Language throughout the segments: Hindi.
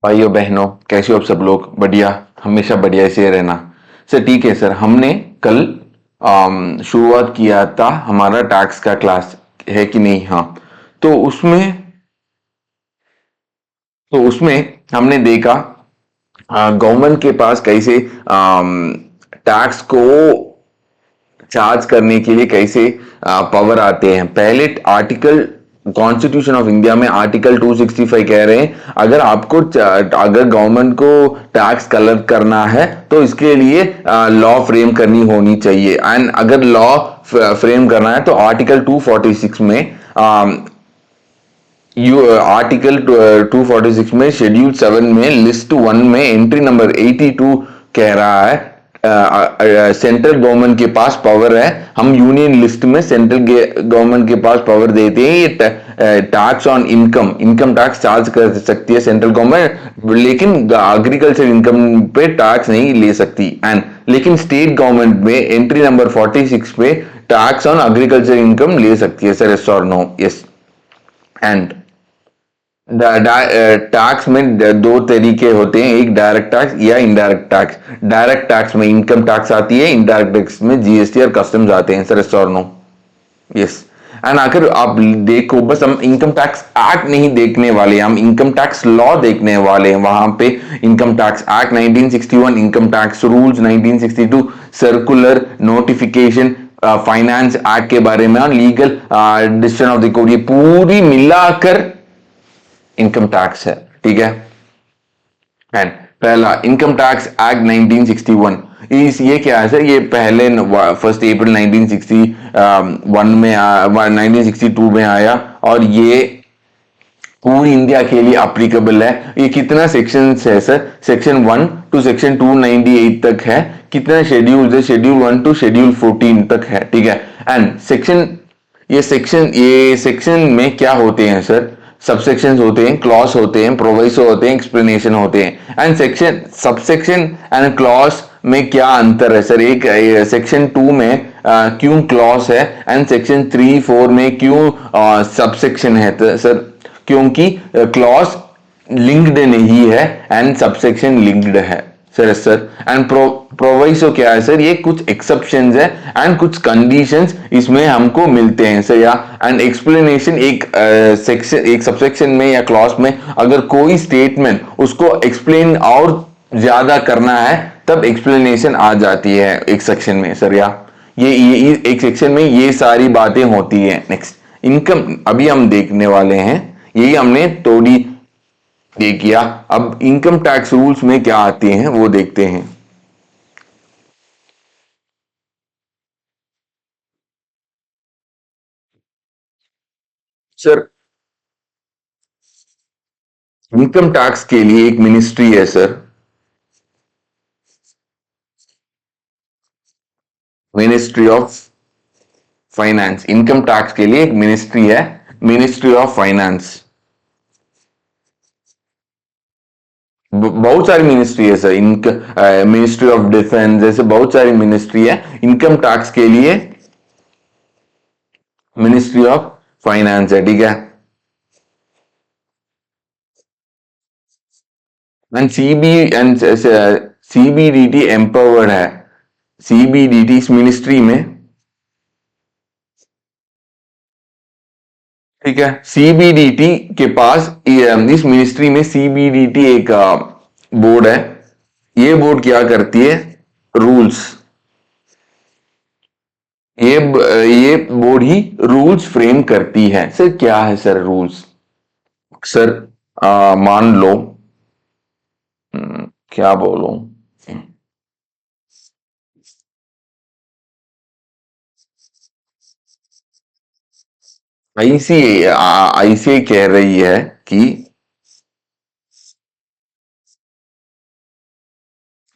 भाइयों बहनों, कैसे हो आप सब लोग? बढ़िया, हमेशा बढ़िया से रहना। सर ठीक है सर, हमने कल शुरुआत किया था हमारा टैक्स का क्लास, है कि नहीं? हाँ। तो उसमें तो उसमें हमने देखा गवर्नमेंट के पास कैसे टैक्स को चार्ज करने के लिए कैसे पावर आते हैं। पहले आर्टिकल कॉन्स्टिट्यूशन ऑफ इंडिया में आर्टिकल 265 कह रहे हैं अगर आपको अगर गवर्नमेंट को टैक्स कलेक्ट करना है तो इसके लिए लॉ फ्रेम करनी होनी चाहिए। एंड अगर लॉ फ्रेम करना है तो आर्टिकल 246 में आर्टिकल 246 में शेड्यूल 7 में लिस्ट 1 में एंट्री नंबर 82 कह रहा है सेंट्रल गवर्नमेंट के पास पावर है। हम यूनियन लिस्ट में सेंट्रल गवर्नमेंट के पास पावर देते हैं, ये tax on income income tax charge कर सकती है सेंट्रल गवर्नमेंट, लेकिन एग्रीकल्चर इनकम पे टैक्स नहीं ले सकती। एंड लेकिन स्टेट गवर्नमेंट में एंट्री नंबर 46 पे टैक्स ऑन एग्रीकल्चर इनकम ले सकती है। सर यस और नो? यस। एंड टैक्स में दो तरीके होते हैं, एक डायरेक्ट टैक्स या इनडायरेक्ट टैक्स। डायरेक्ट टैक्स में इनकम टैक्स आती है, इनडायरेक्ट टैक्स में जीएसटी और कस्टम्स आते हैं। सर और नो? यस। एंड अगर आप देखो, बस हम इनकम टैक्स एक्ट नहीं देखने वाले, हम इनकम टैक्स लॉ देखने वाले हैं। वहां पे income tax act 1961, income tax rules 1962, circular notification, finance act के बारे में और legal decision of the court, ये पूरी मिलाकर इनकम टैक्स है। ठीक है। एंड पहला इनकम टैक्स एक्ट 1961, इस ये क्या है सर? ये पहले 1 अप्रैल 1961 में 1962 में आया और ये पूरी इंडिया के लिए अप्लीकेबल है। ये कितना सेक्शन है सर? सेक्शन 1 टू सेक्शन 298 तक है। कितना शेड्यूल है? शेड्यूल 1 टू शेड्यूल 14 तक है। ठीक है। एंड ये सेक्शन में क्या होते हैं सर? सबसेक्शन होते हैं, क्लॉज होते हैं, प्रोविसो होते हैं, एक्सप्लेनेशन होते हैं। And section subsection and clause में क्या अंतर है सर? एक सेक्शन 2 में क्यों क्लॉज है एंड सेक्शन 3 4 में क्यों सबसेक्शन है? तो सर क्योंकि क्लॉज लिंक्ड नहीं है एंड सबसेक्शन लिंक्ड है। सर एंड प्रोवाइसो क्या है सर? ये कुछ एक्सेप्शंस है एंड कुछ कंडीशंस इसमें हमको मिलते हैं सर। या एंड एक्सप्लेनेशन एक सेक्शन एक सबसेक्शन में या क्लॉज में अगर कोई स्टेटमेंट उसको एक्सप्लेन और ज्यादा करना है तब एक्सप्लेनेशन आ जाती है एक सेक्शन में सर। या ये एक सेक्शन में ये सारी बातें होती है। नेक्स्ट इनकम अभी हम देखने वाले हैं, यही हमने थोड़ी ये किया। अब इनकम टैक्स रूल्स में क्या आते हैं वो देखते हैं। सर इनकम टैक्स के लिए एक मिनिस्ट्री है sir, ministry of finance. Income tax के लिए एक मिनिस्ट्री है, मिनिस्ट्री ऑफ फाइनेंस। बहुत सारी मिनिस्ट्री है सर, मिनिस्ट्री ऑफ डिफेंस, जैसे बहुत सारी मिनिस्ट्री है। इनकम टैक्स के लिए मिनिस्ट्री ऑफ फाइनेंस है। ठीक है। एंड सीबीडीटी एम्पावर्ड है। सीबीडीटी इस मिनिस्ट्री में, ठीक है, सीबीडीटी के पास इस मिनिस्ट्री में सीबीडीटी एक बोर्ड है। ये बोर्ड क्या करती है? रूल्स। ये बोर्ड ही रूल्स फ्रेम करती है। सर क्या है सर रूल्स? सर मान लो, क्या बोलूं, आईसीए कह रही है कि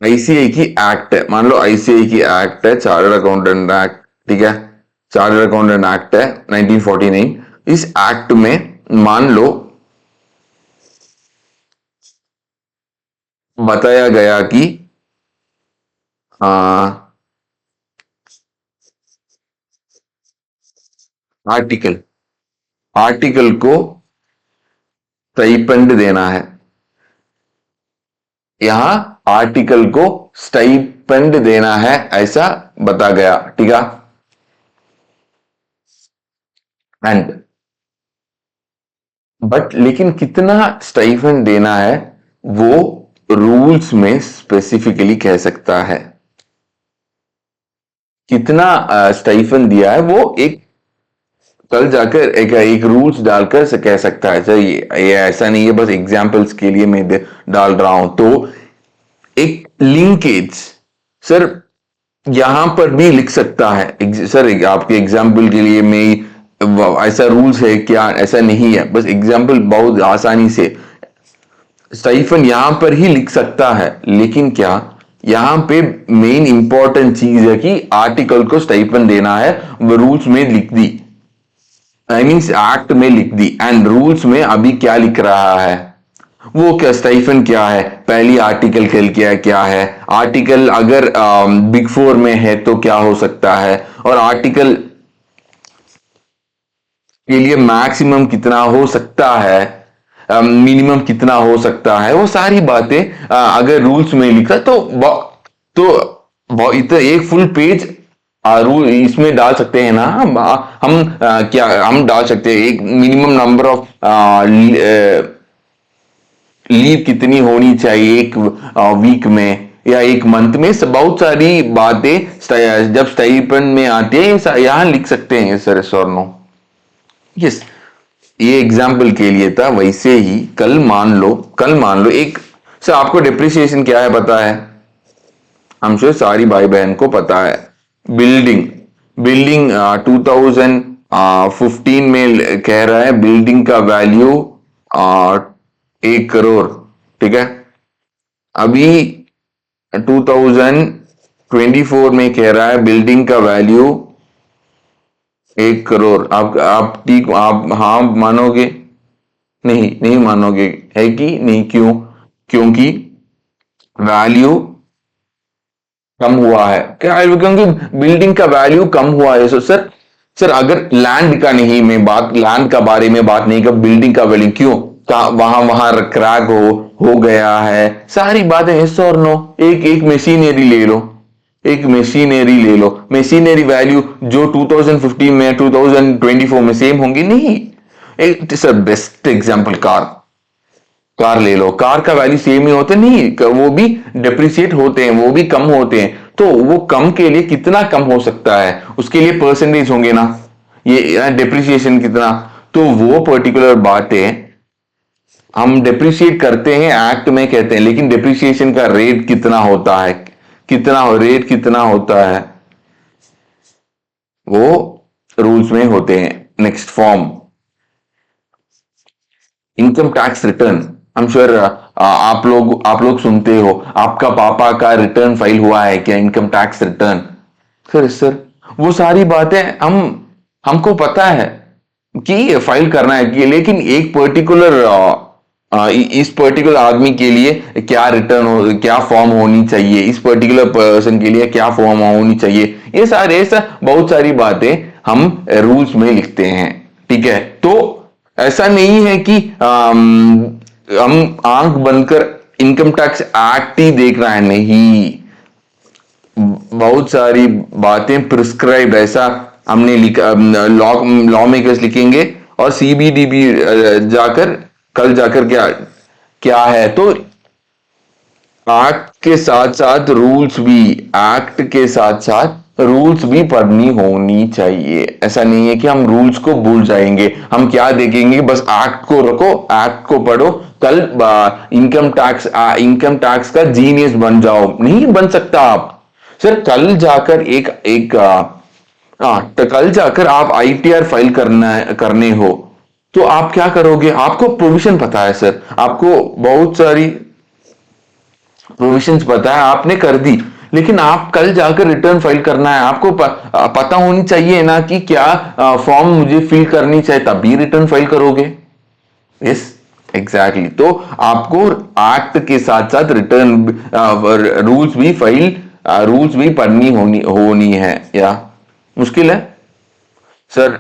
आईसीआई की एक्ट है, मान लो आईसीआई की एक्ट है, चार्टर्ड अकाउंटेंट एक्ट। ठीक है। चार्टर्ड अकाउंटेंट एक्ट है 1949। इस एक्ट में मान लो बताया गया कि आर्टिकल आर्टिकल को स्टाइपेंड देना है। यहां आर्टिकल को स्टाइपेंड देना है ऐसा बता गया, ठीक है। एंड बट लेकिन कितना स्टाइपेंड देना है वो रूल्स में स्पेसिफिकली कह सकता है। कितना स्टाइफन दिया है वो एक कल जाकर एक रूल्स डालकर से कह सकता है सर। ये ऐसा नहीं है, बस एग्जांपल्स के लिए मैं डाल रहा हूं। तो एक लिंकेज सर यहां पर भी लिख सकता है। सर आपके एग्जांपल के लिए मैं ऐसा रूल्स है क्या, ऐसा नहीं है, बस एग्जांपल बहुत आसानी से स्टाइफन यहां पर ही लिख सकता है। लेकिन क्या यहां पे मेन इंपॉर्टेंट चीज है कि आर्टिकल को स्टाइफन देना है, वो रूल्स में लिख दी, आई मीन एक्ट में लिख दी। एंड रूल्स में अभी क्या लिख रहा है वो क्या स्टाइफन क्या है, पहली आर्टिकल क्या है, आर्टिकल अगर बिग फोर में है तो क्या हो सकता है, और आर्टिकल के लिए मैक्सिमम कितना हो सकता है, मिनिमम कितना हो सकता है, वो सारी बातें अगर रूल्स में लिखा तो इतना एक फुल पेज रूल इसमें डाल सकते हैं ना हम क्या हम डाल सकते हैं एक मिनिमम नंबर ऑफ लीव कितनी होनी चाहिए एक वीक में या एक मंथ में, बहुत सारी बातें जब स्टाइपेंड में आती है यहां लिख सकते हैं सर, और नो। यस, ये एग्जाम्पल के लिए था। वैसे ही कल मान लो एक सर आपको डिप्रिसिएशन क्या है पता है, हम श्योर सारी भाई बहन को पता है। बिल्डिंग बिल्डिंग 2015 में कह रहा है बिल्डिंग का वैल्यू 1 करोड़, ठीक है। अभी 2024 में कह रहा है बिल्डिंग का वैल्यू 1 करोड़। आप ठीक आप हाँ मानोगे? नहीं, नहीं मानोगे है कि नहीं, क्यों? क्योंकि वैल्यू कम हुआ है क्या, क्योंकि बिल्डिंग का वैल्यू कम हुआ है। सर अगर लैंड का नहीं, मैं बात लैंड का बारे में बात नहीं कर, बिल्डिंग का वैल्यू क्यों वहां वहां क्रैक हो गया है, सारी बातें यस और नो। एक एक मशीनरी ले लो, एक मशीनरी ले लो, मशीनरी वैल्यू जो 2015 में 2024 में सेम होंगी नहीं। एक सर बेस्ट एग्जांपल कार ले लो, कार का वैल्यू सेम ही होता नहीं, वो भी डिप्रिशिएट होते हैं, वो भी कम होते हैं। तो वो कम के लिए कितना कम हो सकता है, उसके लिए परसेंटेज होंगे ना, ये डिप्रिसिएशन कितना। तो वो पर्टिकुलर बातें हम डिप्रिशिएट करते हैं एक्ट में कहते हैं, लेकिन डिप्रिसिएशन का रेट कितना होता है, रेट कितना होता है वो रूल्स में होते हैं। Next form income tax return. हम श्योर आप लोग सुनते हो आपका पापा का रिटर्न फाइल हुआ है क्या, इनकम टैक्स रिटर्न। सर वो सारी बातें हमको पता है कि फाइल करना है कि, लेकिन एक पर्टिकुलर इस पर्टिकुलर आदमी के लिए क्या रिटर्न हो, क्या फॉर्म होनी चाहिए, इस पर्टिकुलर पर्सन के लिए क्या फॉर्म होनी चाहिए, ये सारे ऐसा बहुत सारी बातें हम रूल्स में लिखते हैं, ठीक है। तो ऐसा नहीं है कि हम आंख बंद कर इनकम टैक्स एक्ट ही देख रहा है, नहीं। बहुत सारी बातें प्रिस्क्राइब ऐसा हमने लिखा, लॉ मेकर्स लिखेंगे और सीबीडीबी जाकर कल जाकर क्या क्या है। तो एक्ट के साथ साथ रूल्स भी, एक्ट के साथ साथ रूल्स भी पढ़नी होनी चाहिए। ऐसा नहीं है कि हम रूल्स को भूल जाएंगे, हम क्या देखेंगे बस एक्ट को रखो, एक्ट को पढ़ो, कल इनकम टैक्स का जीनियस बन जाओ, नहीं बन सकता आप। सर कल जाकर एक एक तो कल जाकर आप आईटीआर फाइल करने हो तो आप क्या करोगे, आपको प्रोविजन पता है सर, आपको बहुत सारी प्रोविजंस पता है, आपने कर दी, लेकिन आप कल जाकर रिटर्न फाइल करना है, आपको पता होनी चाहिए ना कि क्या फॉर्म मुझे फिल करनी चाहिए, तभी रिटर्न फाइल करोगे। Yes, exactly. तो आपको एक्ट के साथ साथ रिटर्न रूल्स भी पढ़नी होनी है, या मुश्किल है। सर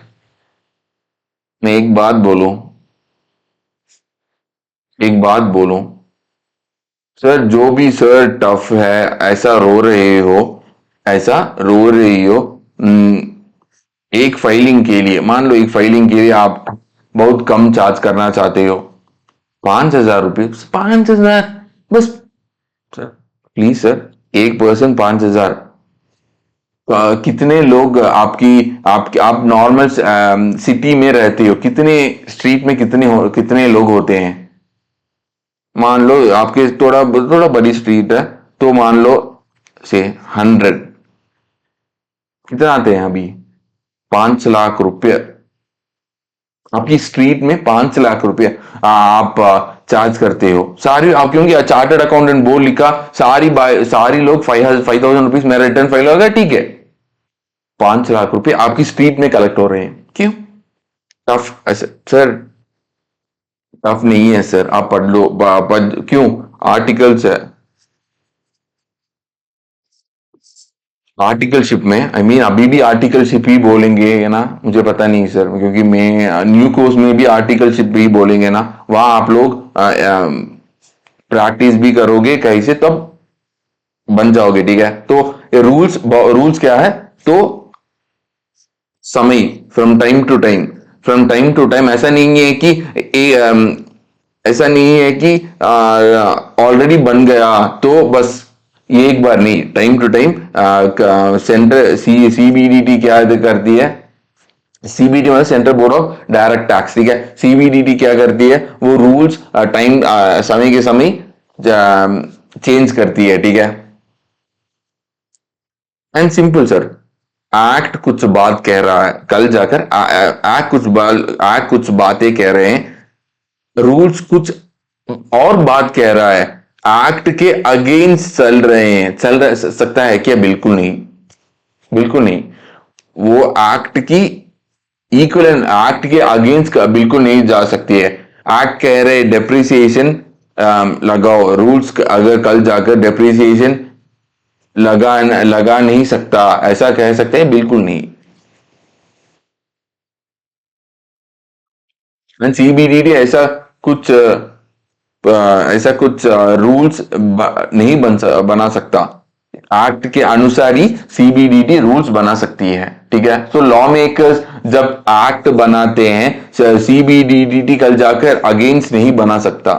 मैं एक बात बोलूं, एक बात बोलूं, सर जो भी सर टफ है, ऐसा रो रहे हो, ऐसा रो रही हो, एक फाइलिंग के लिए, मान लो एक फाइलिंग के लिए आप बहुत कम चार्ज करना चाहते हो, 5,000 रुपये, 5,000 बस। सर प्लीज सर, एक पर्सन 5,000, कितने लोग आपकी आप नॉर्मल सिटी में रहते हो, कितने स्ट्रीट में कितने लोग होते हैं? मान लो आपके थोड़ा थोड़ा बड़ी स्ट्रीट है, तो मान लो से 100, कितना आते हैं अभी? 5 लाख रुपये। आपकी स्ट्रीट में 5 लाख रुपये आप चार्ज करते हो सारी, आप क्योंकि चार्टर्ड अकाउंटेंट बोर्ड लिखा, सारी लोग 5,000 रुपीज मेरा रिटर्न फाइल होगा, ठीक है। 5 लाख रुपए आपकी स्ट्रीट में कलेक्ट हो रहे हैं, क्यों? टफ ऐसे सर, टफ नहीं है सर, आप पढ़ लो, क्यों? आर्टिकल्स है, आर्टिकलशिप में, अभी भी आर्टिकलशिप ही बोलेंगे है ना, मुझे पता नहीं सर, क्योंकि मैं न्यू कोर्स में भी आर्टिकलशिप ही बोलेंगे ना, वहां आप लोग प्रैक्टिस भी करोगे कहीं से, तब बन जाओगे, ठीक है। तो रूल्स रूल्स क्या है? तो समय, from time to time, from time to time, ऐसा नहीं है कि ऐसा नहीं है कि ऑलरेडी बन गया तो बस ये एक बार नहीं, time to time. Centre CBDT क्या करती है? सीबीडी मतलब central board of direct tax, ठीक है। सीबीडीटी क्या करती है? वो रूल्स टाइम समय के समय चेंज करती है, ठीक है। एंड सिंपल सर, एक्ट कुछ बात कह रहा है, कल जाकर एक्ट कुछ बातें कह रहे हैं, रूल्स कुछ और बात कह रहा है, एक्ट के अगेंस्ट चल रहे हैं, सकता है क्या? बिल्कुल नहीं, बिल्कुल नहीं। वो एक्ट की इक्वल एक्ट के अगेंस्ट बिल्कुल नहीं जा सकती है। एक्ट कह रहे डेप्रिसिएशन लगाओ, रूल्स अगर कल जाकर डेप्रिसिएशन लगा नहीं सकता, ऐसा कह सकते हैं? बिल्कुल नहीं। सीबीडीटी कुछ ऐसा कुछ रूल्स नहीं बना सकता, एक्ट के अनुसार ही सीबीडीटी रूल्स बना सकती है, ठीक है। तो लॉ मेकर्स जब एक्ट बनाते हैं, सीबीडीटी कल जाकर अगेंस्ट नहीं बना सकता।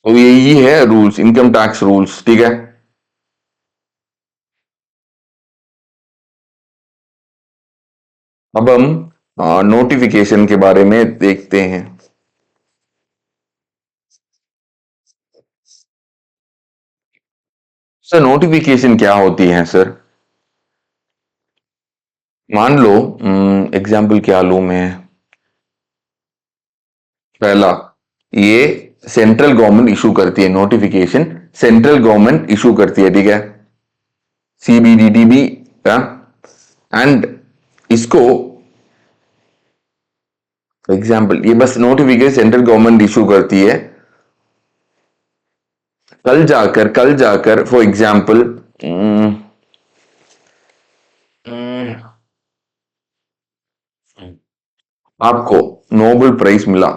तो यही है रूल्स, इनकम टैक्स रूल्स, ठीक है। अब हम नोटिफिकेशन के बारे में देखते हैं। सर नोटिफिकेशन क्या होती है सर? मान लो एग्जाम्पल क्या लूं मैं? पहला, ये सेंट्रल गवर्नमेंट इशू करती है नोटिफिकेशन, सेंट्रल गवर्नमेंट इशू करती है, ठीक है। सीबीडीटी भी, एंड इसको एग्जाम्पल, ये बस नोटिफिकेशन सेंट्रल गवर्नमेंट इशू करती है, कल जाकर फॉर एग्जाम्पल आपको नोबेल प्राइज मिला,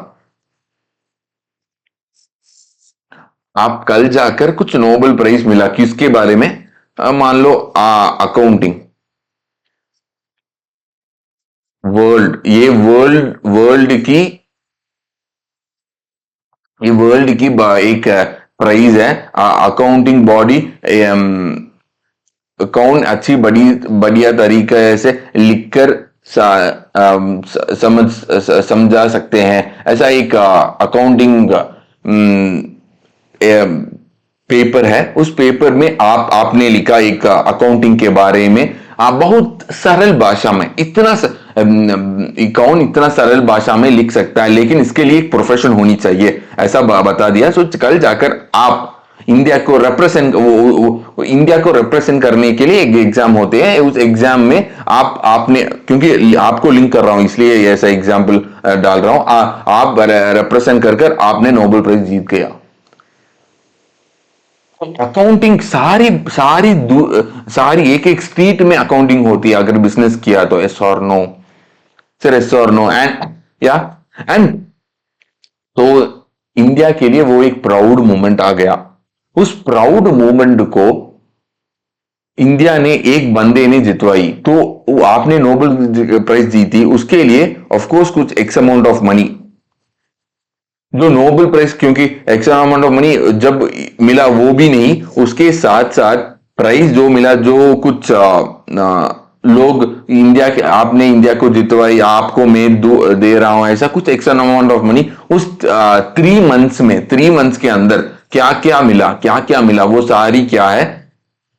आप कल जाकर कुछ नोबेल प्राइज मिला, किसके बारे में? मान लो अकाउंटिंग, वर्ल्ड वर्ल्ड की, ये वर्ल्ड की एक प्राइज है, अकाउंटिंग बॉडी, कौन अच्छी बड़ी बढ़िया तरीके से लिखकर समझा सकते हैं, ऐसा एक अकाउंटिंग पेपर है। उस पेपर में आपने लिखा एक अकाउंटिंग के बारे में, आप बहुत सरल भाषा में, कौन इतना सरल भाषा में लिख सकता है, लेकिन इसके लिए एक प्रोफेशन होनी चाहिए, ऐसा बता दिया। सो कल जाकर आप इंडिया को इंडिया को रिप्रेजेंट करने के लिए एक एग्जाम होते हैं, उस एग्जाम में आपने, क्योंकि आपको लिंक कर रहा हूं इसलिए ऐसा एग्जाम्पल डाल रहा हूं, आप रिप्रेजेंट कर आपने नोबेल प्राइज जीत गया। अकाउंटिंग सारी सारी सारी एक एक स्ट्रीट में अकाउंटिंग होती है, अगर बिजनेस किया तो। एस और नो सर, एस और नो, एंड या एंड तो इंडिया के लिए वो एक प्राउड मोमेंट आ गया। उस प्राउड मोमेंट को इंडिया ने एक बंदे ने जितवाई, तो वो आपने नोबेल प्राइज जीती, उसके लिए ऑफ कोर्स कुछ एक्स अमाउंट ऑफ मनी, जो नोबेल प्राइज, क्योंकि एक्स अमाउंट ऑफ मनी जब मिला वो भी नहीं, उसके साथ साथ प्राइज जो मिला, जो कुछ लोग इंडिया के, आपने इंडिया को जितवाई, आपको मैं दे रहा हूं, ऐसा कुछ एक्स्ट्रा अमाउंट ऑफ मनी उस 3 मंथ्स में, 3 मंथ्स के अंदर क्या क्या मिला, क्या क्या मिला, वो सारी क्या है,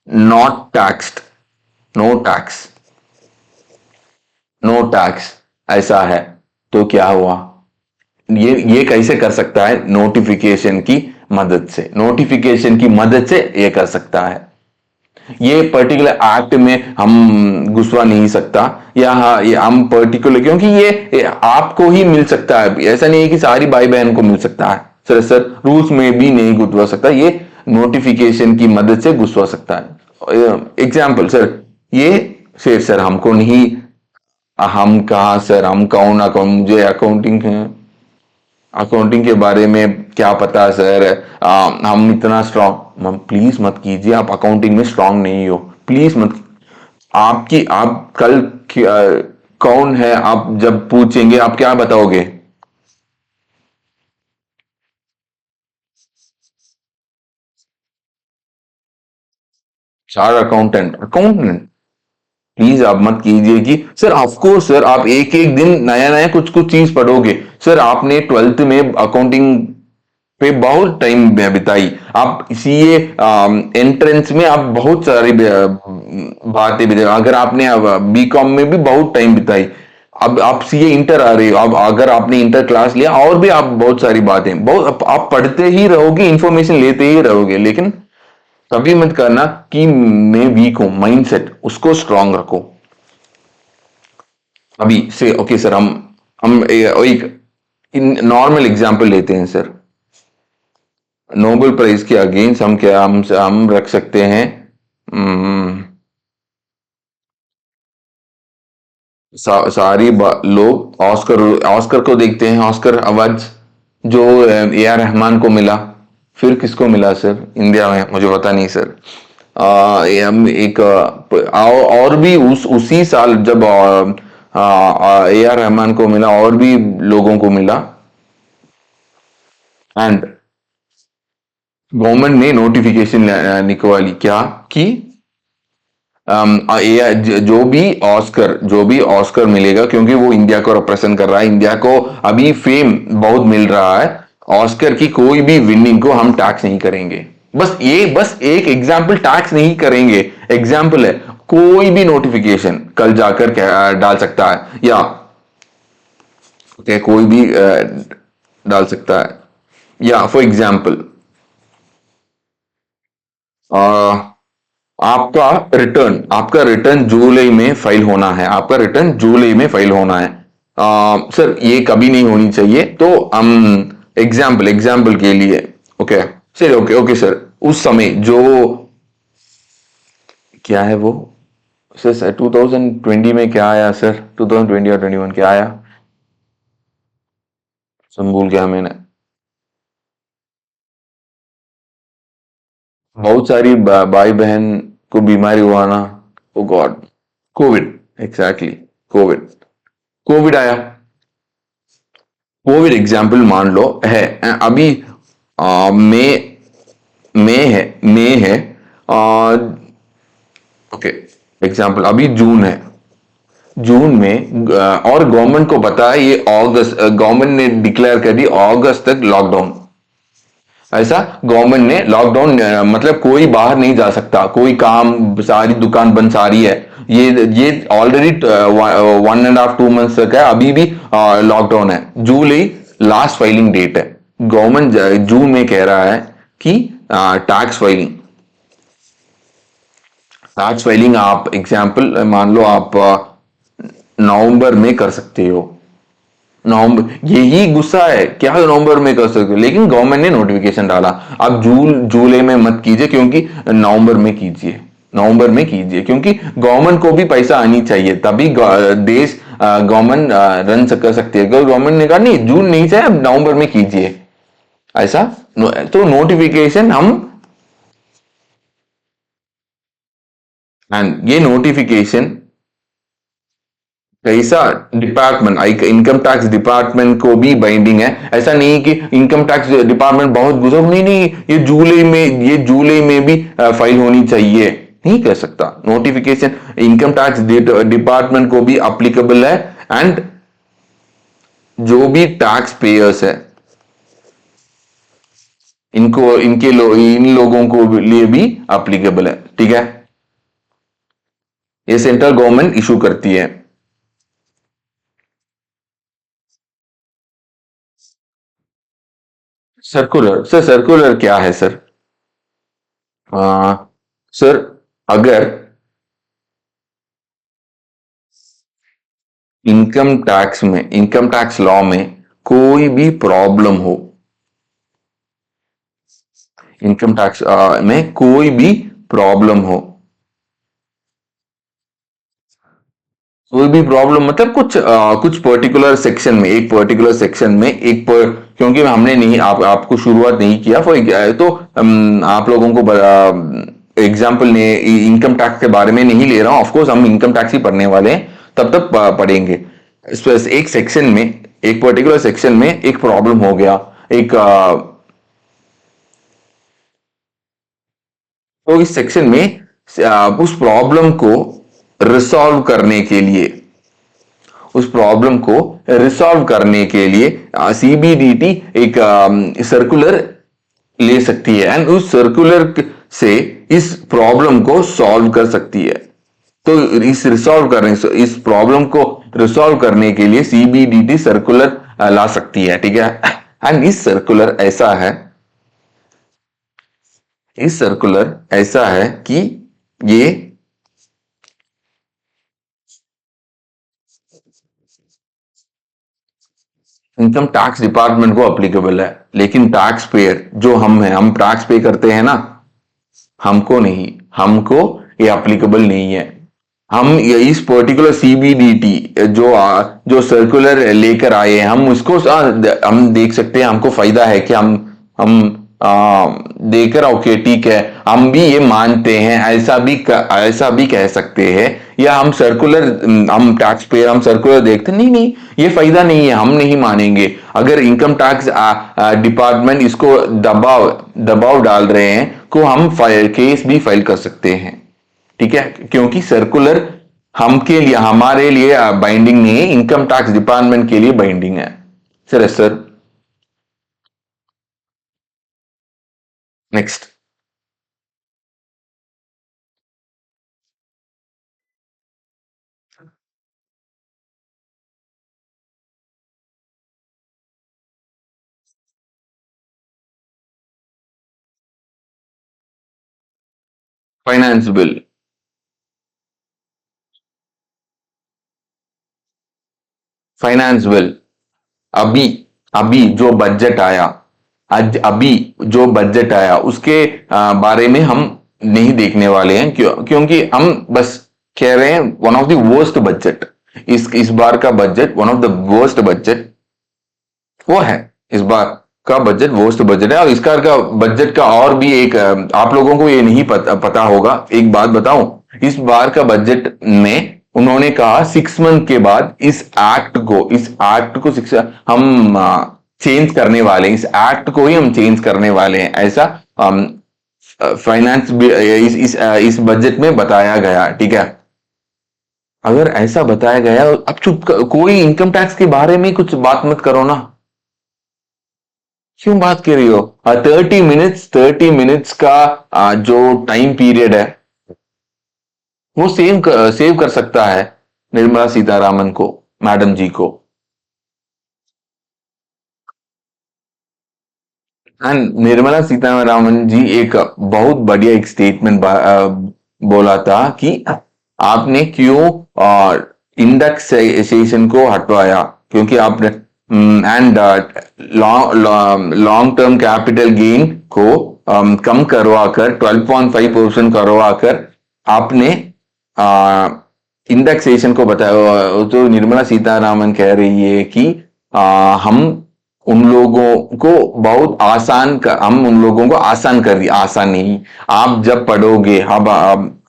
not taxed, no tax, no tax, ऐसा है। तो क्या हुआ, ये कैसे कर सकता है, नोटिफिकेशन की मदद से, नोटिफिकेशन की मदद से ये कर सकता है। ये पर्टिकुलर एक्ट में हम घुसवा नहीं सकता, या हाँ ये हम पर्टिकुलर, क्योंकि ये आपको ही मिल सकता है, ऐसा नहीं है कि सारी भाई बहन को मिल सकता है। सर रूल्स में भी नहीं घुसवा सकता, ये नोटिफिकेशन की मदद से घुसवा सकता है। एग्जाम्पल सर, ये सर हमको नहीं, हम कहा सर, हम कौन अकाउंट, मुझे अकाउंटिंग है, अकाउंटिंग के बारे में क्या पता सर, हम इतना स्ट्रांग, प्लीज मत कीजिए, आप अकाउंटिंग में स्ट्रांग नहीं हो, प्लीज मत। आपकी, आप कल कौन है, आप जब पूछेंगे आप क्या बताओगे, चार अकाउंटेंट, अकाउंटेंट। प्लीज आप मत कीजिए कि सर, ऑफ कोर्स सर, आप एक एक दिन नया नया कुछ कुछ चीज पढ़ोगे। सर आपने 12th में अकाउंटिंग पे बहुत टाइम बिताई, आप सीए एंट्रेंस में आप बहुत सारी बातें बिताई, अगर आपने बीकॉम में भी बहुत टाइम बिताई, अब आप सीए इंटर आ रहे हो, अब अगर आपने इंटर क्लास लिया और भी आप बहुत सारी बातें, बहुत आप पढ़ते ही रहोगे, इंफॉर्मेशन लेते ही रहोगे, लेकिन कभी मत करना कि मैं वीक हूं, माइंडसेट उसको स्ट्रांग रखो। अभी से ओके सर, हम एक नॉर्मल एग्जांपल लेते हैं सर, नोबेल प्राइज के अगेंस्ट हम क्या, हम रख सकते हैं, सारी लोग ऑस्कर, ऑस्कर को देखते हैं, ऑस्कर अवार्ड जो ए आर रहमान को मिला, फिर किसको मिला सर इंडिया में, मुझे पता नहीं सर। हम एक और भी उसी साल जब ए आर रहमान को मिला, और भी लोगों को मिला, एंड गवर्नमेंट ने नोटिफिकेशन निकलवा ली क्या कि जो भी ऑस्कर मिलेगा, क्योंकि वो इंडिया को रिप्रेजेंट कर रहा है, इंडिया को अभी फेम बहुत मिल रहा है, ऑस्कर की कोई भी विनिंग को हम टैक्स नहीं करेंगे। बस एक एग्जाम्पल, टैक्स नहीं करेंगे, एग्जाम्पल है, कोई भी नोटिफिकेशन कल जाकर डाल सकता है, या कोई भी डाल सकता है, या फॉर एग्जाम्पल आपका रिटर्न जुलाई में फाइल होना है, आपका रिटर्न जुलाई में फाइल होना है, सर ये कभी नहीं होनी चाहिए, तो हम एग्जाम्पल के लिए, ओके सर, ओके सर, उस समय जो क्या है वो, सर 2020 में क्या आया सर, 2020 और 21 क्या आया, सब भूल गया मैंने, बहुत सारी भाई बहन को बीमारी हुआ ना, oh god, Covid, exactly, Covid, Covid आया, कोविड एग्जाम्पल मान लो है, अभी मई है, ओके एग्जाम्पल, अभी जून है, जून में और गवर्नमेंट को पता है ये अगस्त, गवर्नमेंट ने डिक्लेयर कर दी अगस्त तक लॉकडाउन, ऐसा गवर्नमेंट ने लॉकडाउन, मतलब कोई बाहर नहीं जा सकता, कोई काम, सारी दुकान बंद, सारी है, ये ऑलरेडी 1.5-2 मंथ्स तक है, अभी भी लॉकडाउन है, जुलाई लास्ट फाइलिंग डेट है, गवर्नमेंट जून में कह रहा है कि टैक्स फाइलिंग, आप एग्जाम्पल मान लो, आप नवंबर में कर सकते हो, नवंबर, यही गुस्सा है क्या, नवंबर में कर सकते हो, लेकिन गवर्नमेंट ने नोटिफिकेशन डाला, अब जुलाई में मत कीजिए, क्योंकि नवंबर में कीजिए, क्योंकि गवर्नमेंट को भी पैसा आनी चाहिए, तभी देश गवर्नमेंट रन कर सकती है। गवर्नमेंट ने कहा नहीं, जून नहीं चाहिए, अब नवंबर में कीजिए ऐसा। तो नोटिफिकेशन हम, एंड ये नोटिफिकेशन कैसा डिपार्टमेंट, इनकम टैक्स डिपार्टमेंट को भी बाइंडिंग है। ऐसा नहीं कि इनकम टैक्स डिपार्टमेंट बहुत बुजुर्ग, नहीं नहीं, ये जुलाई में भी फाइल होनी चाहिए, नहीं कह सकता। नोटिफिकेशन इनकम टैक्स डिपार्टमेंट को भी अप्लीकेबल है, एंड जो भी टैक्स पेयर्स है इनको इन लोगों को लिए भी अप्लीकेबल है, ठीक है। ये सेंट्रल गवर्नमेंट इशू करती है। सर्कुलर सर, सर्कुलर क्या है सर? आ, सर, अगर इनकम टैक्स लॉ में कोई भी प्रॉब्लम हो, इनकम टैक्स में कोई भी प्रॉब्लम हो, कोई भी प्रॉब्लम मतलब कुछ पर्टिकुलर सेक्शन में, एक पर्टिकुलर सेक्शन में क्योंकि हमने नहीं आपको शुरुआत नहीं किया तो आप लोगों को एग्जाम्पल ने इनकम टैक्स के बारे में नहीं ले रहा हूं। ऑफकोर्स हम इनकम टैक्स ही पढ़ने वाले हैं, तब तक पढ़ेंगे। एक सेक्शन में, एक पर्टिकुलर सेक्शन में एक प्रॉब्लम हो गया, एक तो इस सेक्शन में उस प्रॉब्लम को रिसॉल्व करने के लिए, उस प्रॉब्लम को रिसॉल्व करने के लिए सीबीडीटी एक सर्कुलर ले सकती है, एंड उस सर्कुलर से इस प्रॉब्लम को सॉल्व कर सकती है। तो इस प्रॉब्लम को रिसॉल्व करने के लिए सीबीडीटी सर्कुलर ला सकती है, ठीक है। एंड इस सर्कुलर ऐसा है कि ये इनकम टैक्स डिपार्टमेंट को अप्लीकेबल है, लेकिन टैक्स पेयर जो हम हैं, हम टैक्स पे करते हैं ना, हमको नहीं, हमको ये अप्लीकेबल नहीं है। हम इस पर्टिकुलर सीबीडीटी जो सर्कुलर लेकर आए हैं, हम उसको हम देख सकते हैं, हमको फायदा है कि हम देकर ओके ठीक है, हम भी ये मानते हैं, ऐसा भी कह सकते हैं। या हम टैक्स पेयर, हम सर्कुलर देखते नहीं नहीं, ये फायदा नहीं है, हम नहीं मानेंगे। अगर इनकम टैक्स डिपार्टमेंट इसको दबाव डाल रहे हैं, को हम केस भी फाइल कर सकते हैं, ठीक है। क्योंकि सर्कुलर हमारे लिए बाइंडिंग नहीं है, इनकम टैक्स डिपार्टमेंट के लिए बाइंडिंग है। Sir, sir, next. Finance bill, finance bill, अभी अभी जो बजट आया, आज अभी जो बजट आया उसके बारे में हम नहीं देखने वाले हैं, क्योंकि हम बस कह रहे हैं one of the worst budget, इस बार का budget one of the worst budget वो है। इस बार का बजट वर्स्ट बजट है, और इसका का बजट का और भी एक आप लोगों को ये नहीं पता होगा, एक बात बताऊं। इस बार का बजट में उन्होंने कहा 6 मंथ के बाद इस एक्ट को हम चेंज करने वाले हैं, इस एक्ट को ही हम चेंज करने वाले हैं, ऐसा फाइनेंस इस बजट में बताया गया, ठीक है। अगर ऐसा बताया गया, अब कोई इनकम टैक्स के बारे में कुछ बात मत करो ना, क्यों बात कर रही हो? 30 मिनट्स का जो टाइम पीरियड है वो सेव कर सकता है निर्मला सीतारामन को, मैडम जी को। एंड निर्मला सीतारामन जी एक बहुत बढ़िया एक स्टेटमेंट बोला था कि आपने क्यों इंडेक्सेशन को हटवाया, क्योंकि आपने and long term capital gain को कम करवा कर 12.5% करवा कर आपने इंडेक्सेशन को बताया तो निर्मला सीतारामन कह रही है कि हम उन लोगों को बहुत हम उन लोगों को आसान कर दिया, आसान नहीं, आप जब पढ़ोगे, अब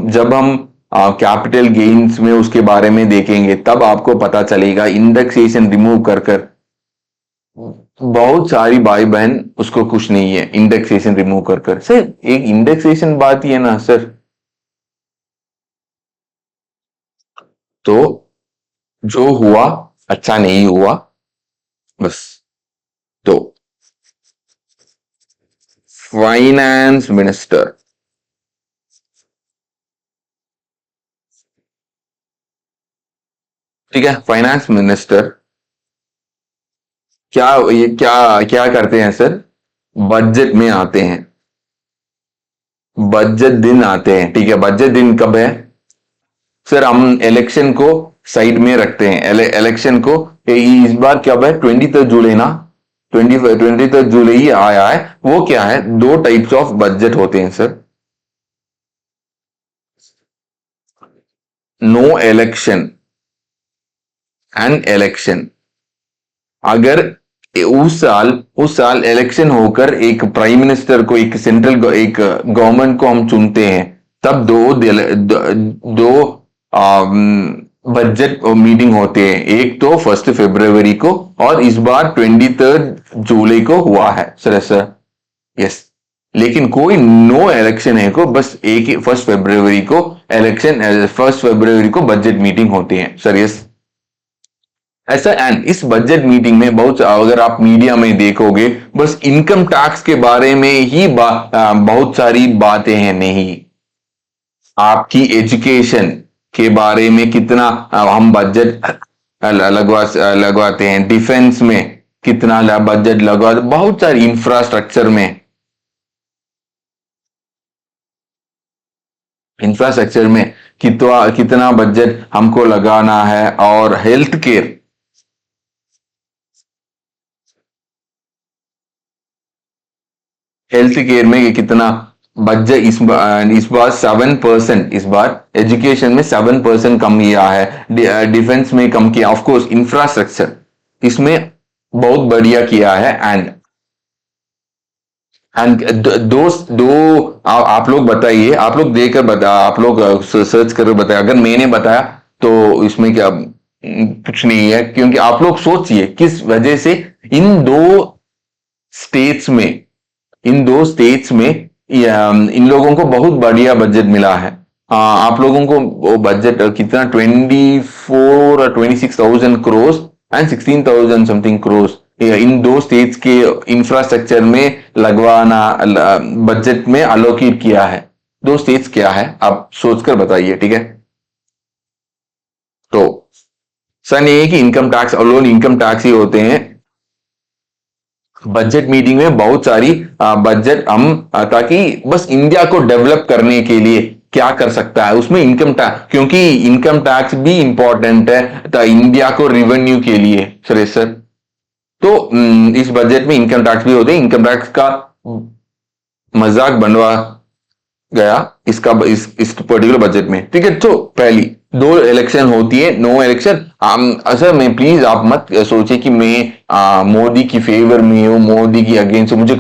जब हम कैपिटल गेन्स में उसके बारे में देखेंगे तब आपको पता चलेगा इंडेक्सेशन रिमूव कर कर बहुत सारी भाई बहन उसको खुश नहीं है, इंडेक्सेशन रिमूव कर कर। सर एक इंडेक्सेशन बात ही है ना सर, तो जो हुआ अच्छा नहीं हुआ बस। तो फाइनेंस मिनिस्टर, ठीक है, फाइनेंस मिनिस्टर क्या ये क्या क्या करते हैं सर, बजट में आते हैं, बजट दिन आते हैं, ठीक है, बजट दिन कब है सर, हम इलेक्शन को साइड में रखते हैं, इलेक्शन को इस बार कब है, 20 जुलाई ना, 20 जुलाई ही आया है। वो क्या है, दो टाइप्स ऑफ बजट होते हैं sir, no election and election. अगर उस साल इलेक्शन होकर एक प्राइम मिनिस्टर को, एक गवर्नमेंट को हम चुनते हैं, तब दो बजट मीटिंग होते हैं, एक तो 1 फरवरी को और इस बार 23 जुलाई को हुआ है सर, सर यस। लेकिन कोई नो इलेक्शन है को, बस एक ही 1 फरवरी को इलेक्शन, 1 फरवरी को बजट मीटिंग होती है सर, यस ऐसा। एंड इस बजट मीटिंग में बहुत, अगर आप मीडिया में देखोगे, बस इनकम टैक्स के बारे में ही बहुत सारी बातें हैं, नहीं, आपकी एजुकेशन के बारे में कितना हम बजट लगवाते हैं, डिफेंस में कितना बजट लगवा, बहुत सारी इंफ्रास्ट्रक्चर में कितना कितना बजट हमको लगाना है, और हेल्थ केयर में कितना बजट, इस बार 7%, इस बार एजुकेशन में 7% कम किया है, डिफेंस में कम किया, ऑफ कोर्स इंफ्रास्ट्रक्चर इसमें बहुत बढ़िया किया है। एंड आप लोग बताइए, आप लोग देखकर बता, आप लोग सर्च कर बताइए, अगर मैंने बताया तो इसमें क्या कुछ नहीं है, क्योंकि आप लोग सोचिए किस वजह से इन दो स्टेट्स में इन लोगों को बहुत बढ़िया बजट मिला है। आप लोगों को वो बजट कितना, 24 और 26,000 करोड़ एंड 16,000 समथिंग करोड़ इन दो स्टेट्स के इंफ्रास्ट्रक्चर में लगवाना, बजट में अलोकेट किया है। दो स्टेट्स क्या है आप सोचकर बताइए, ठीक है। तो सन ये कि इनकम टैक्स और लोन इनकम टैक्स ही होते हैं। बजट मीटिंग में बहुत सारी बजट हम ताकि बस इंडिया को डेवलप करने के लिए क्या कर सकता है, उसमें इनकम टैक्स, क्योंकि इनकम टैक्स भी इंपॉर्टेंट है तो इंडिया को रेवेन्यू के लिए सर। तो इस बजट में इनकम टैक्स भी होते हैं, इनकम टैक्स का मजाक बनवा गया इस पर्टिकुलर बजट में, ठीक है। तो पहली दो इलेक्शन होती है, नो इलेक्शन। सर मैं प्लीज आप मत सोचे कि मैं मोदी की फेवर में हूं, मोदी की अगेंस्ट, मुझे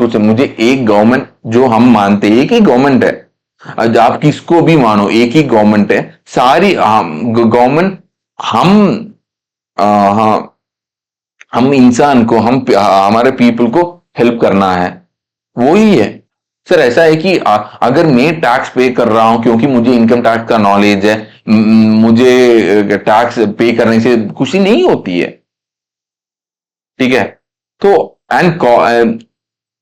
एक गवर्नमेंट जो हम मानते हैं, एक ही गवर्नमेंट है, आज आप किसको भी मानो एक ही गवर्नमेंट है, सारी गवर्नमेंट हम हाँ, हम इंसान को, हमारे पीपल को हेल्प करना है, वो ही है सर। ऐसा है कि अगर मैं टैक्स पे कर रहा हूं क्योंकि मुझे इनकम टैक्स का नॉलेज है, मुझे टैक्स पे करने से खुशी नहीं होती है, ठीक है। तो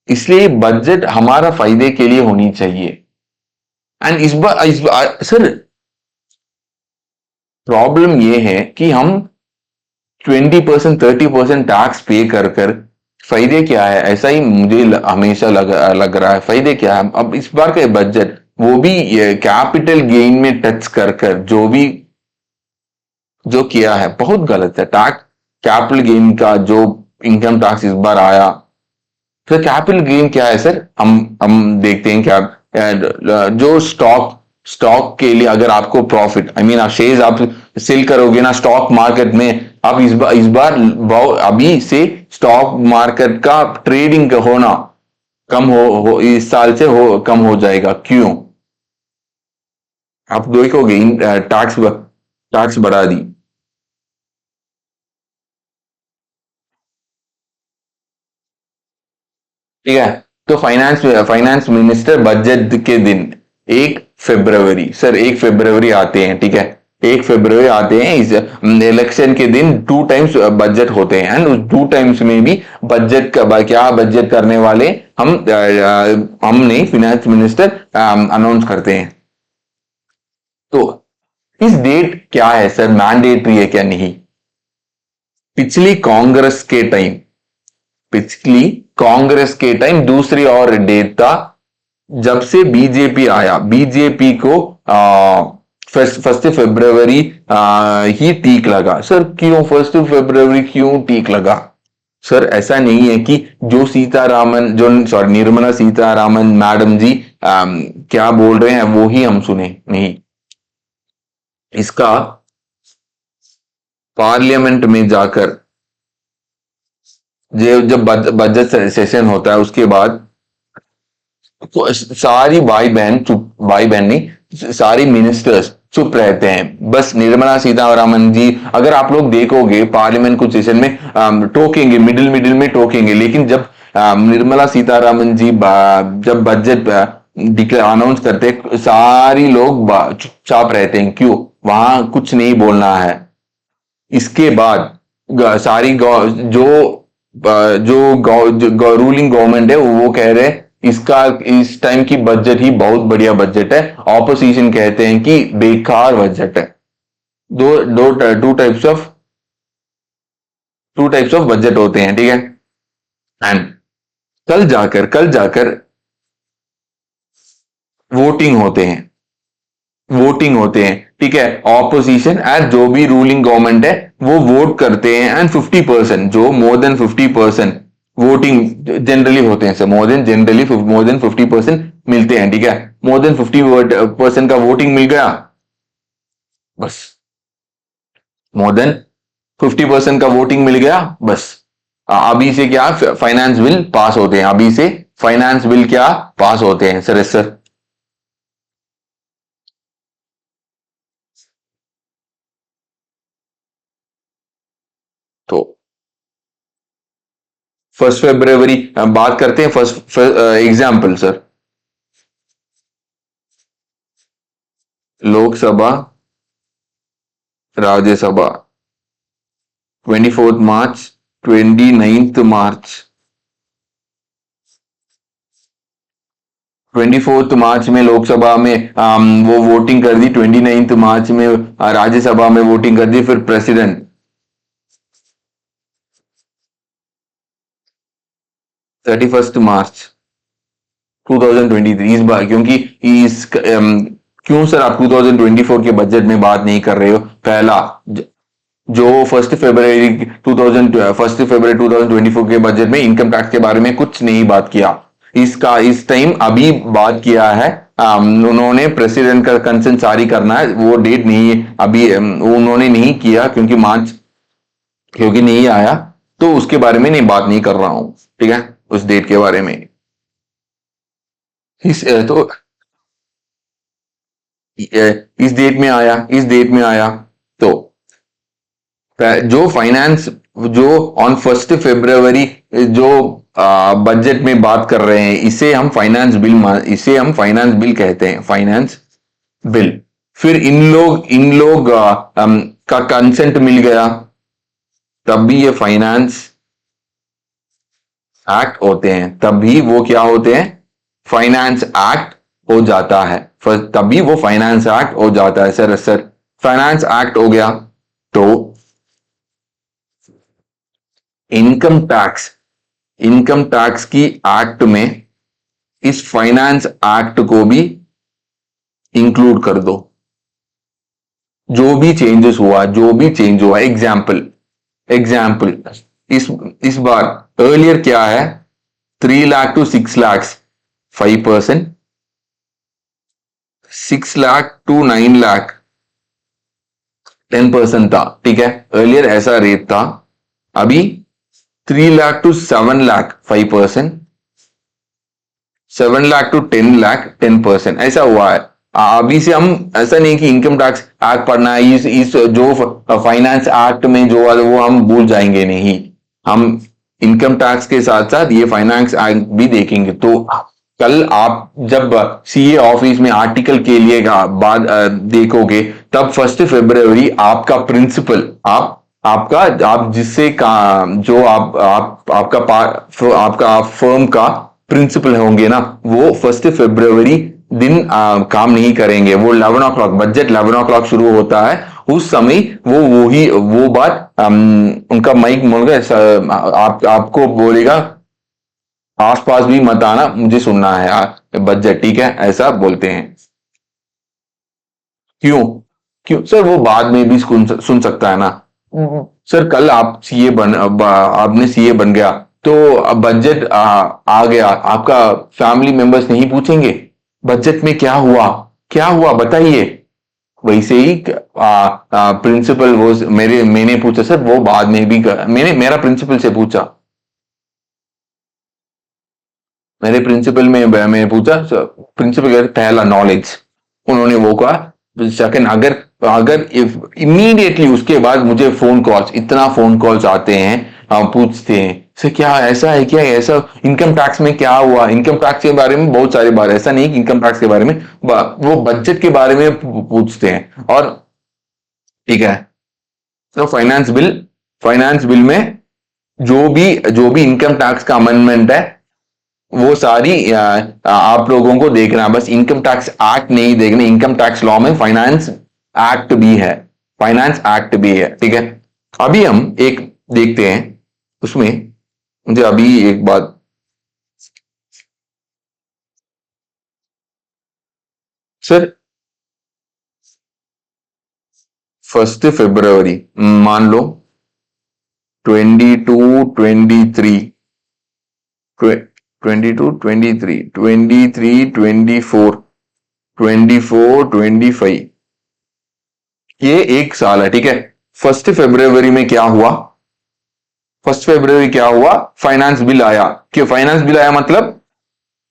इसलिए बजट हमारा फायदे के लिए होनी चाहिए। एंड इस बार सर प्रॉब्लम ये है कि हम 20% 30% टैक्स पे कर कर फायदे क्या है, ऐसा ही मुझे हमेशा लग रहा है, फायदे क्या है। अब इस बार का बजट वो भी कैपिटल गेन में टच कर कर जो किया है बहुत गलत है। टैक्स कैपिटल गेन का जो इनकम टैक्स इस बार आया, तो कैपिटल गेन क्या है सर, हम देखते हैं क्या, जो स्टॉक स्टॉक के लिए अगर आपको प्रॉफिट आई मीन आप शेयर्स आप सेल करोगे ना स्टॉक मार्केट में, आप इस बार अभी से स्टॉक मार्केट का ट्रेडिंग का होना कम हो इस साल से हो कम हो जाएगा। क्यों? आप देखोगे टैक्स टैक्स बढ़ा दी। ठीक है, तो फाइनेंस फाइनेंस मिनिस्टर बजट के दिन 1 फरवरी, सर 1 फरवरी आते हैं, ठीक है, 1 फरवरी आते हैं, इस इलेक्शन के दिन 2 टाइम्स बजट होते हैं एंड उस 2 टाइम्स में भी बजट का क्या बजट करने वाले हम नहीं फाइनेंस मिनिस्टर अनाउंस करते हैं। तो इस डेट क्या है सर, मैंडेटरी है क्या? नहीं। पिछली कांग्रेस के टाइम पिछली कांग्रेस के टाइम दूसरी और डेट था। जब से बीजेपी आया, बीजेपी को फर्स्ट फरवरी ही टीक लगा। सर क्यों 1 फरवरी क्यों टीक लगा? सर ऐसा नहीं है कि जो सीतारामन जो सॉरी निर्मला सीतारामन मैडम जी क्या बोल रहे हैं वो ही हम सुने, नहीं। इसका पार्लियामेंट में जाकर जब बजट सेशन होता है उसके बाद तो सारी भाई बहन नहीं, सारी मिनिस्टर्स चुप रहते हैं। बस निर्मला सीतारामन जी, अगर आप लोग देखोगे पार्लियामेंट कुछ सेशन में टोकेंगे, मिडिल मिडिल में टोकेंगे, लेकिन जब निर्मला सीतारामन जी जब बजट डिक्लेयर अनाउंस करते हैं, सारी लोग चुपचाप रहते हैं। क्यों? वहां कुछ नहीं बोलना है। इसके बाद सारी जो रूलिंग गवर्नमेंट है वो कह रहे हैं इसका इस टाइम की बजट ही बहुत बढ़िया बजट है, ऑपोजिशन कहते हैं कि बेकार बजट है। दो दो टू टाइप्स ऑफ बजट होते हैं, ठीक है। एंड कल जाकर वोटिंग होते हैं, ठीक है। ऑपोजिशन एंड जो भी रूलिंग गवर्नमेंट है वो वोट करते हैं एंड 50% जो मोर देन 50% वोटिंग जनरली होते हैं सर, मोर देन 50% मिलते हैं, ठीक है। मोर देन 50% का वोटिंग मिल गया, बस। मोर देन 50% का वोटिंग मिल गया, बस। अभी से क्या फाइनेंस बिल पास होते हैं, अभी से फाइनेंस बिल क्या पास होते हैं सर। तो 1 फरवरी बात करते हैं। First example sir, Lok Sabha Rajya Sabha 24 मार्च, 29 मार्च, 24 मार्च में लोकसभा में वो वोटिंग कर दी, 29 मार्च में राज्यसभा में वोटिंग कर दी, फिर प्रेसिडेंट 31 मार्च 2023। इस बार क्योंकि क्यों सर आप 2024 के बजट में बात नहीं कर रहे हो? पहला जो 1 फरवरी 2024 के बजट में इनकम टैक्स के बारे में कुछ नहीं बात किया। इसका इस टाइम अभी बात किया है। उन्होंने प्रेसिडेंट का कंसेंट जारी करना है, वो डेट नहीं अभी उन्होंने नहीं किया क्योंकि मार्च क्योंकि नहीं आया, तो उसके बारे में नहीं बात नहीं कर रहा हूं, ठीक है, उस डेट के बारे में। तो इस डेट में आया तो जो फाइनेंस जो ऑन 1 फरवरी जो बजट में बात कर रहे हैं, इसे हम फाइनेंस बिल कहते हैं, फाइनेंस बिल। फिर इन लोग का कंसेंट मिल गया, तब भी ये फाइनेंस एक्ट होते हैं, तभी वो क्या होते हैं? फाइनेंस एक्ट हो जाता है, तभी वो फाइनेंस एक्ट हो जाता है सर। फाइनेंस एक्ट हो गया तो इनकम टैक्स इनकम टैक्स की एक्ट में इस फाइनेंस एक्ट को भी इंक्लूड कर दो। जो भी चेंज हुआ, एग्जाम्पल इस बार अर्लियर क्या है, 3 लाख टू 6 लाख 5%, 6 लाख टू 9 लाख 10% था, ठीक है। अर्लियर ऐसा रेट था। अभी 3 लाख टू 7 लाख 5%, 7 लाख टू 10 लाख 10%, ऐसा हुआ है। अभी से हम ऐसा नहीं कि इनकम टैक्स एक्ट पढ़ना है, इस जो फाइनेंस एक्ट में जो वो हम भूल जाएंगे नहीं। हम इनकम टैक्स के साथ साथ ये फाइनेंस एक्ट भी देखेंगे। तो कल आप जब सीए ऑफिस में आर्टिकल के लिए बाद देखोगे, तब 1 फरवरी आपका प्रिंसिपल, आपका आप जिससे का जो आपका फर्म का प्रिंसिपल होंगे ना, वो 1 फरवरी दिन काम नहीं करेंगे। वो 11 o'clock, बजट 11 o'clock शुरू होता है, उस समय वो बात उनका माइक बोलेगा, आपको बोलेगा आसपास भी मत आना, मुझे सुनना है बजट, ठीक है, ऐसा बोलते हैं। क्यों? क्यों सर? वो बाद में भी सुन सकता है ना। सर कल आपने सीए बन गया, तो बजट आ गया, आपका फैमिली मेंबर्स नहीं पूछेंगे बजट में क्या हुआ, क्या हुआ बताइए। वैसे ही प्रिंसिपल वो मैंने पूछा सर, वो बाद में भी मेरा प्रिंसिपल से पूछा, मेरे प्रिंसिपल में मैंने पूछा, प्रिंसिपल कहते पहला नॉलेज, उन्होंने वो कहा। सेकंड, अगर अगर इमीडिएटली उसके बाद मुझे फोन कॉल्स, इतना फोन कॉल्स आते हैं, पूछते हैं सर क्या ऐसा है, क्या ऐसा इनकम टैक्स में क्या हुआ, इनकम टैक्स के बारे में बहुत सारी बार, ऐसा नहीं कि इनकम टैक्स के बारे में, वो बजट के बारे में पूछते हैं। और ठीक है, तो फाइनेंस बिल में जो भी इनकम टैक्स का अमेंडमेंट है, वो सारी आप लोगों को देखना है। बस इनकम टैक्स एक्ट नहीं देखना, इनकम टैक्स लॉ में फाइनेंस एक्ट भी है, फाइनेंस एक्ट भी है, ठीक है। अभी हम एक देखते हैं उसमें, मुझे अभी एक बात, सर 1 फरवरी मान लो 22 23, 23 24, 24 25, ये एक साल है, ठीक है। 1 फरवरी में क्या हुआ? 1 फरवरी क्या हुआ? फाइनेंस बिल आया। क्यों फाइनेंस बिल आया? मतलब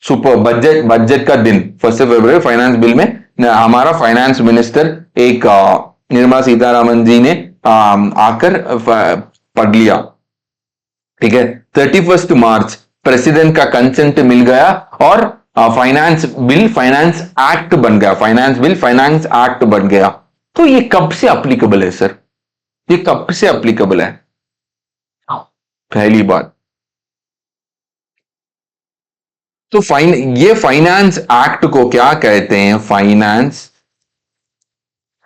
सुपर बजट का दिन 1 फरवरी फाइनेंस बिल में हमारा फाइनेंस मिनिस्टर एक निर्मला सीतारामन जी ने आकर पढ़ लिया, ठीक है। 31 मार्च प्रेसिडेंट का कंसेंट मिल गया और फाइनेंस एक्ट बन गया, फाइनेंस बिल फाइनेंस एक्ट बन गया। तो ये कब से अप्लीकेबल है सर? ये कब से अप्लीकेबल है? पहली बात तो ये फाइनेंस एक्ट को क्या कहते हैं? फाइनेंस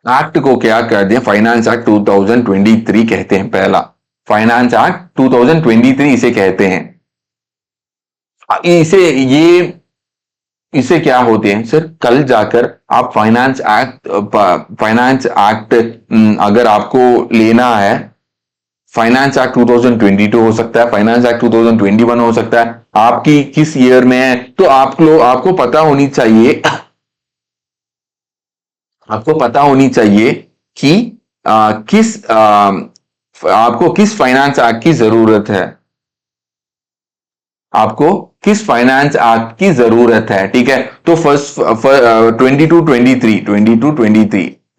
एक्ट को क्या कहते हैं? फाइनेंस एक्ट 2023 कहते हैं। पहला फाइनेंस एक्ट 2023 इसे कहते हैं। इसे क्या होते हैं सर? कल जाकर आप फाइनेंस एक्ट अगर आपको लेना है, फाइनेंस एक्ट 2022 हो सकता है, फाइनेंस एक्ट 2021 हो सकता है, आपकी किस ईयर में है, तो आपको पता होनी चाहिए, आपको पता होनी चाहिए कि आपको किस फाइनेंस एक्ट की जरूरत है, आपको किस फाइनेंस एक्ट की जरूरत है, ठीक है। तो 22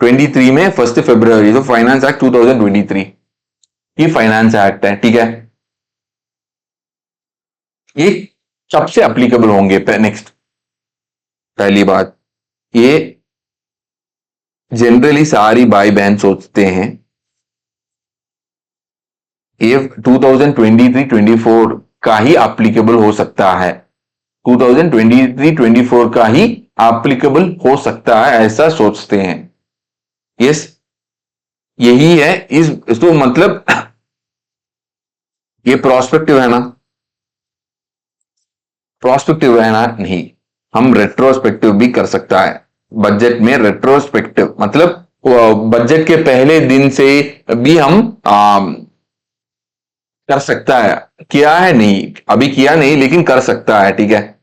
23 में 1 फरवरी, तो फाइनेंस एक्ट 2023, ये फाइनेंस एक्ट है, ठीक है। ये सबसे अप्लीकेबल होंगे। नेक्स्ट, पहली बात, ये जनरली सारी भाई बहन सोचते हैं ये 2023-24 का ही एप्लीकेबल हो सकता है, 2023-24 का ही एप्लीकेबल हो सकता है, ऐसा सोचते हैं। यस, यही है। इस तो मतलब ये प्रोस्पेक्टिव है ना, प्रोस्पेक्टिव है ना? नहीं, हम रेट्रोस्पेक्टिव भी कर सकता है बजट में। रेट्रोस्पेक्टिव मतलब बजट के पहले दिन से भी हम कर सकता है। किया है नहीं, अभी किया नहीं, लेकिन कर सकता है, ठीक है।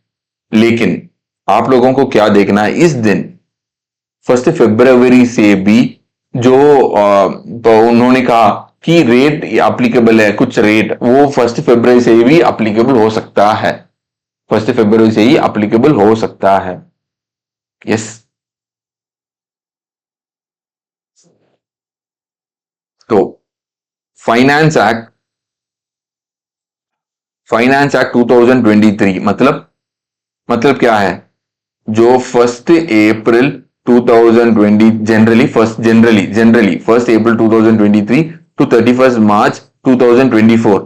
लेकिन आप लोगों को क्या देखना है? इस दिन फर्स्ट फरवरी से भी जो तो उन्होंने कहा कि रेट एप्लीकेबल है, कुछ रेट वो फर्स्ट फरवरी से भी एप्लीकेबल हो सकता है, फर्स्ट फरवरी से ही एप्लीकेबल हो सकता है। यस। तो फाइनेंस एक्ट, फाइनेंस एक्ट 2023 मतलब क्या है? जो first April 2020 generally first April 2023 to 31 March 2024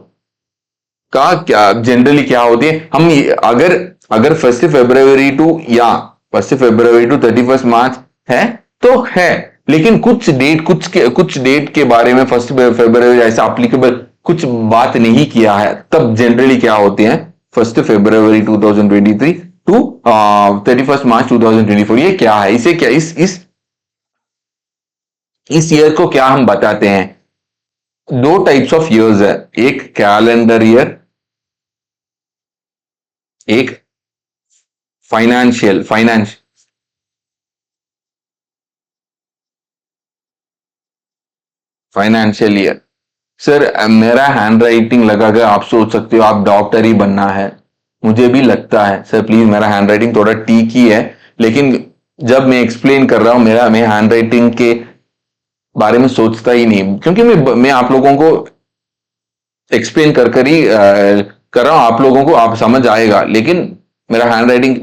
का क्या जनरली क्या होती है? हम अगर अगर फर्स्ट फरवरी टू या फर्स्ट फरवरी टू 31 मार्च है तो है, लेकिन कुछ डेट के बारे में फर्स्ट फरवरी ऐसा अप्लीकेबल कुछ बात नहीं किया है, तब जनरली क्या होते हैं? First February 2023 to 31 March 2024। ये क्या है? इसे क्या इस ईयर को क्या हम बताते हैं? दो टाइप्स ऑफ ईयर्स है, एक कैलेंडर ईयर, एक फाइनेंशियल ईयर। सर मेरा हैंड राइटिंग लगा कर आप सोच सकते हो आप डॉक्टर ही बनना है, मुझे भी लगता है सर, प्लीज मेरा हैंड राइटिंग थोड़ा ठीक ही है, लेकिन जब मैं एक्सप्लेन कर रहा हूं मैं हैंड राइटिंग के बारे में सोचता ही नहीं, क्योंकि मैं आप लोगों को एक्सप्लेन कर कर ही कर रहा हूं, आप लोगों को आप समझ आएगा, लेकिन मेरा हैंड राइटिंग,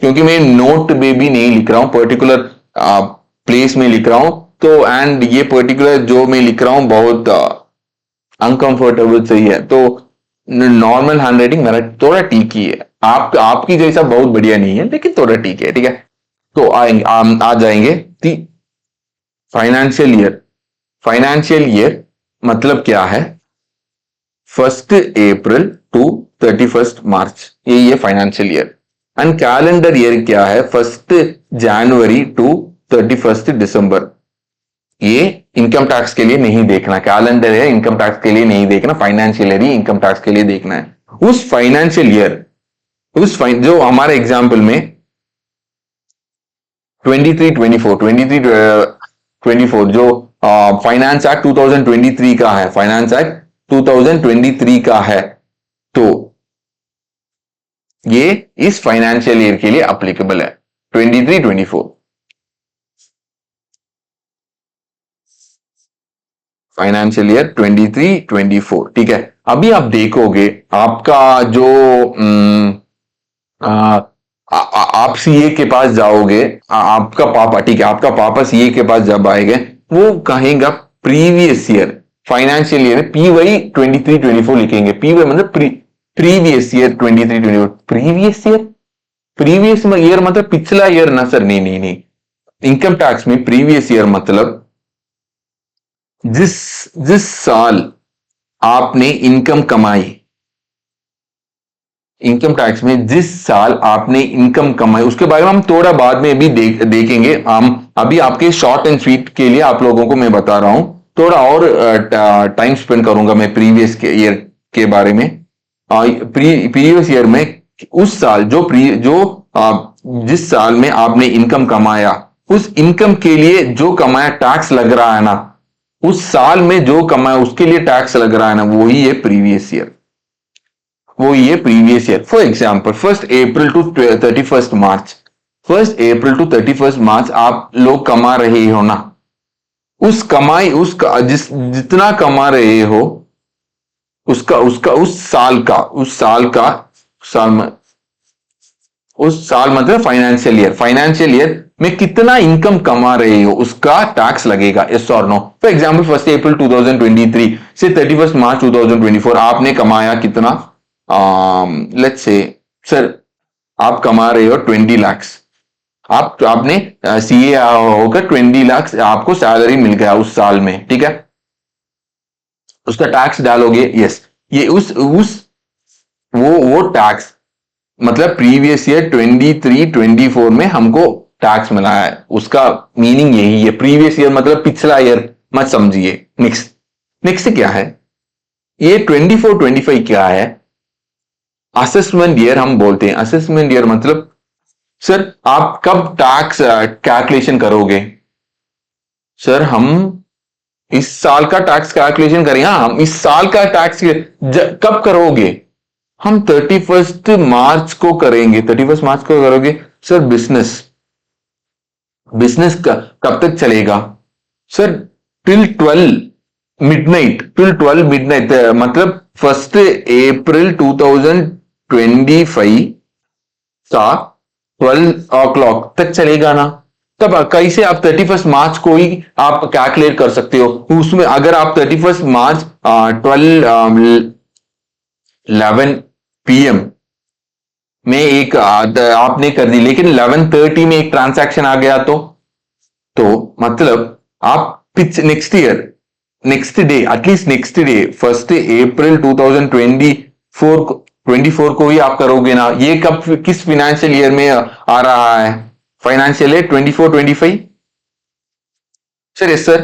क्योंकि मैं नोट में भी नहीं लिख रहा हूं, पर्टिकुलर प्लेस में लिख रहा हूं, तो एंड ये पर्टिकुलर जो मैं लिख रहा हूं बहुत अनकंफर्टेबल सही है, तो नॉर्मल हैंड राइटिंग मेरा थोड़ा ठीक ही है, आपकी जैसा बहुत बढ़िया नहीं है, लेकिन थोड़ा ठीक है, ठीक है। तो आएंगे आ जाएंगे फाइनेंशियल ईयर। फाइनेंशियल ईयर मतलब क्या है? फर्स्ट अप्रैल टू 31 मार्च, ये financial year. And calendar year क्या है? फर्स्ट जनवरी टू 31 दिसंबर। ये इनकम टैक्स के लिए नहीं देखना, कैलेंडर है इनकम टैक्स के लिए नहीं देखना, फाइनेंशियल ईयर ही इनकम टैक्स के लिए देखना है। उस फाइनेंशियल ईयर जो हमारे एग्जाम्पल में 23-24 जो फाइनेंस एक्ट 2023 का है, फाइनेंस एक्ट 2023 का है, तो ये इस फाइनेंशियल ईयर के लिए अप्लीकेबल है, 23-24 फाइनेंशियल ईयर 23-24, ठीक है। अभी आप देखोगे आपका जो आप सीए के पास जाओगे, आपका पापा, ठीक है, आपका पापा सीए के पास जब आएंगे वो कहेगा previous year financial year PY 23-24 लिखेंगे, पीवाई मतलब प्रीवियस ईयर 23-24, प्रीवियस ईयर मतलब पिछला ईयर ना सर, नहीं नहीं नहीं, इनकम टैक्स में प्रीवियस ईयर मतलब जिस जिस साल आपने इनकम कमाई, इनकम टैक्स में जिस साल आपने इनकम कमाई, उसके बारे में हम थोड़ा बाद में भी देखेंगे, हम अभी आपके शॉर्ट एंड स्वीट के लिए आप लोगों को मैं बता रहा हूं, थोड़ा और टाइम स्पेंड करूंगा मैं प्रीवियस ईयर के बारे में। प्रीवियस ईयर में उस साल जिस साल में आपने इनकम कमाया, उस इनकम के लिए जो कमाया टैक्स लग रहा है ना, उस साल में जो कमाया उसके लिए टैक्स लग रहा है ना, वही है प्रीवियस ईयर, वो ये previous year. For example first April to 31 March, first April to 31 March आप लोग कमा रहे हो ना, उस कमाई उसका जितना कमा रहे हो उसका उसका उस साल मतलब फाइनेंशियल ईयर में कितना इनकम कमा रहे हो उसका टैक्स लगेगा, यस और no. For example first April 2023 से 31 मार्च 2024 आपने कमाया कितना? लेट्स से सर आप कमा रहे हो 20 लाख, आपने सीए होकर 20 लाख आपको सैलरी मिल गया उस साल में, ठीक है, उसका टैक्स डालोगे, यस, ये उस वो टैक्स मतलब प्रीवियस ईयर 23-24 में हमको टैक्स मिला है, उसका मीनिंग यही है, प्रीवियस ईयर मतलब पिछला ईयर मत समझिए। नेक्स्ट क्या है? ये 24-25 क्या है? असेसमेंट ईयर हम बोलते हैं, असेसमेंट ईयर मतलब सर आप कब टैक्स कैलकुलेशन करोगे? सर हम इस साल का टैक्स कैलकुलेशन करें। हाँ, हम इस साल का टैक्स कब करोगे? हम 31 मार्च को करेंगे। 31 मार्च को करोगे? सर बिजनेस बिजनेस कब तक चलेगा? Sir till 12 midnight, till 12 midnight, मतलब 1 अप्रैल 2025 का 12 o'clock तक चलेगा ना। तब कैसे आप 31 मार्च को ही आप कैलकुलेट कर सकते हो? उसमें अगर आप 31 मार्च 11 PM में एक आपने कर दी, लेकिन 11:30 में एक ट्रांसैक्शन आ गया तो मतलब आप pitch next day, at least next day 1 अप्रैल 2024 को ही आप करोगे ना। ये कब, किस फाइनेंशियल ईयर में आ रहा है? Financial year 24-25। Sir yes sir.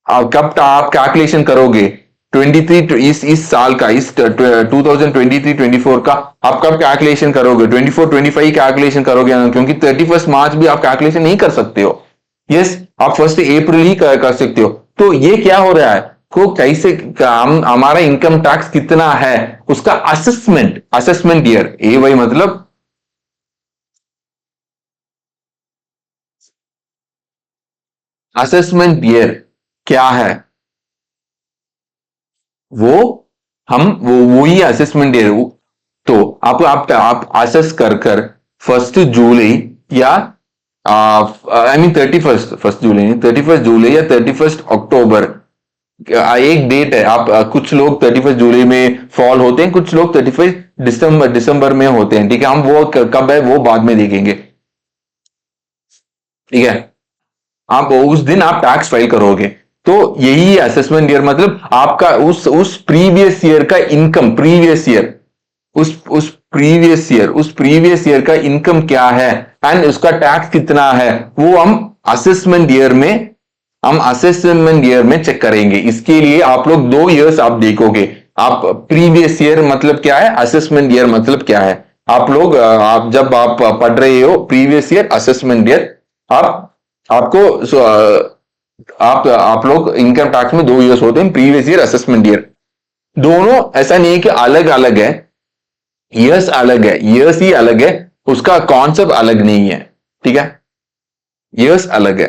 कब आप कैलकुलेशन करोगे? 23, इस साल का, इस 2023-24 का आप कब कैलकुलेशन करोगे? 24-25 कैलकुलेशन करोगे ना, क्योंकि 31 मार्च भी आप कैलकुलेशन नहीं कर सकते हो। यस, आप 1 अप्रैल ही कर सकते हो। तो ये क्या हो रहा है को कैसे हम, हमारा इनकम टैक्स कितना है उसका असेसमेंट, असेसमेंट ईयर ए वाई मतलब असेसमेंट ईयर क्या है वो, हम वो ही असेसमेंट ईयर। तो आप असेस कर 1 जुलाई या आई मीन 31 जुलाई नहीं, 31 जुलाई या 31 अक्टूबर, एक डेट है। आप कुछ लोग 31 जुलाई में फॉल होते हैं, कुछ लोग 31 दिसंबर दिसंबर में होते हैं। ठीक है, हम वो कब है वो बाद में देखेंगे। ठीक है, आप उस दिन आप टैक्स फाइल करोगे। तो यही असेसमेंट ईयर, मतलब आपका उस प्रीवियस ईयर का इनकम, प्रीवियस ईयर, उस प्रीवियस ईयर का इनकम क्या है एंड उसका टैक्स कितना है, वो हम असेसमेंट ईयर में चेक करेंगे। इसके लिए आप लोग 2 इयर्स आप देखोगे। आप प्रीवियस ईयर मतलब क्या है, असेसमेंट ईयर मतलब क्या है, आप लोग आप जब आप पढ़ रहे हो प्रीवियस ईयर, असेसमेंट ईयर, आप आपको आप लोग इनकम टैक्स में 2 इयर्स होते हैं, प्रीवियस ईयर, असेसमेंट ईयर। दोनों ऐसा नहीं है कि अलग अलग है, ईयर्स अलग है, ईयर्स ही अलग है, उसका कॉन्सेप्ट अलग नहीं है। ठीक है, ईयर्स अलग है।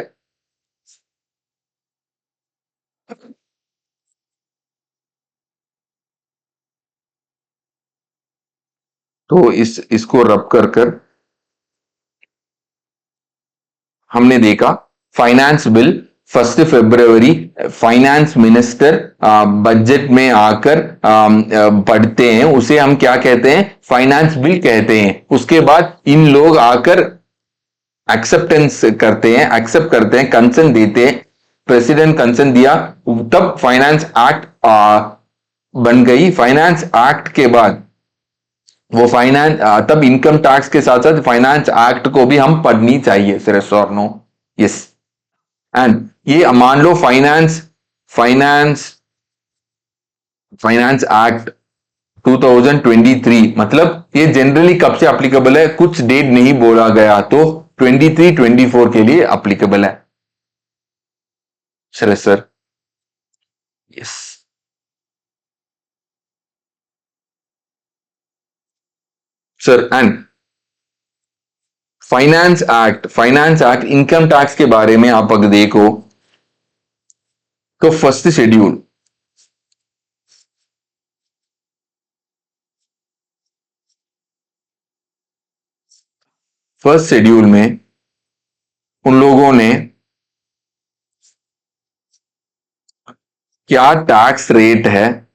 तो इसको रब कर हमने देखा फाइनेंस बिल। 1 फरवरी फाइनेंस मिनिस्टर बजट में आकर पढ़ते हैं, उसे हम क्या कहते हैं, फाइनेंस बिल कहते हैं। उसके बाद इन लोग आकर एक्सेप्ट करते हैं, कंसेंट देते हैं, प्रेसिडेंट कंसेंट दिया, तब फाइनेंस एक्ट बन गई। फाइनेंस एक्ट के बाद वो फाइनेंस, तब इनकम टैक्स के साथ साथ फाइनेंस एक्ट को भी हम पढ़नी चाहिए, सिर्फ और नो। यस, एंड ये मान लो फाइनेंस फाइनेंस एक्ट 2023, मतलब ये जनरली कब से अप्लीकेबल है, कुछ डेट नहीं बोला गया, तो 23-24 के लिए अप्लीकेबल है। Sir yes sir. And finance act income tax के बारे में आप अगर देखो तो फर्स्ट शेड्यूल में उन लोगों ने क्या टैक्स रेट है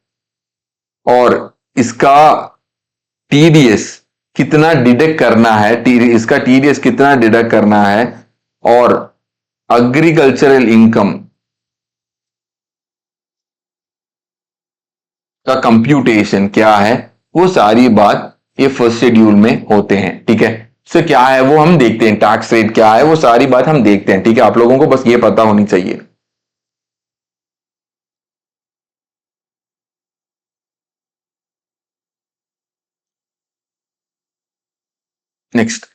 और इसका टीडीएस कितना डिडक्ट करना है, इसका टीडीएस कितना डिडक्ट करना है, और एग्रीकल्चरल इनकम का कंप्यूटेशन क्या है, वो सारी बात ये फर्स्ट शेड्यूल में होते हैं। ठीक है, सो क्या है वो हम देखते हैं, टैक्स रेट क्या है वो सारी बात हम देखते हैं। ठीक है, आप लोगों को बस ये पता होनी चाहिए। नेक्स्ट,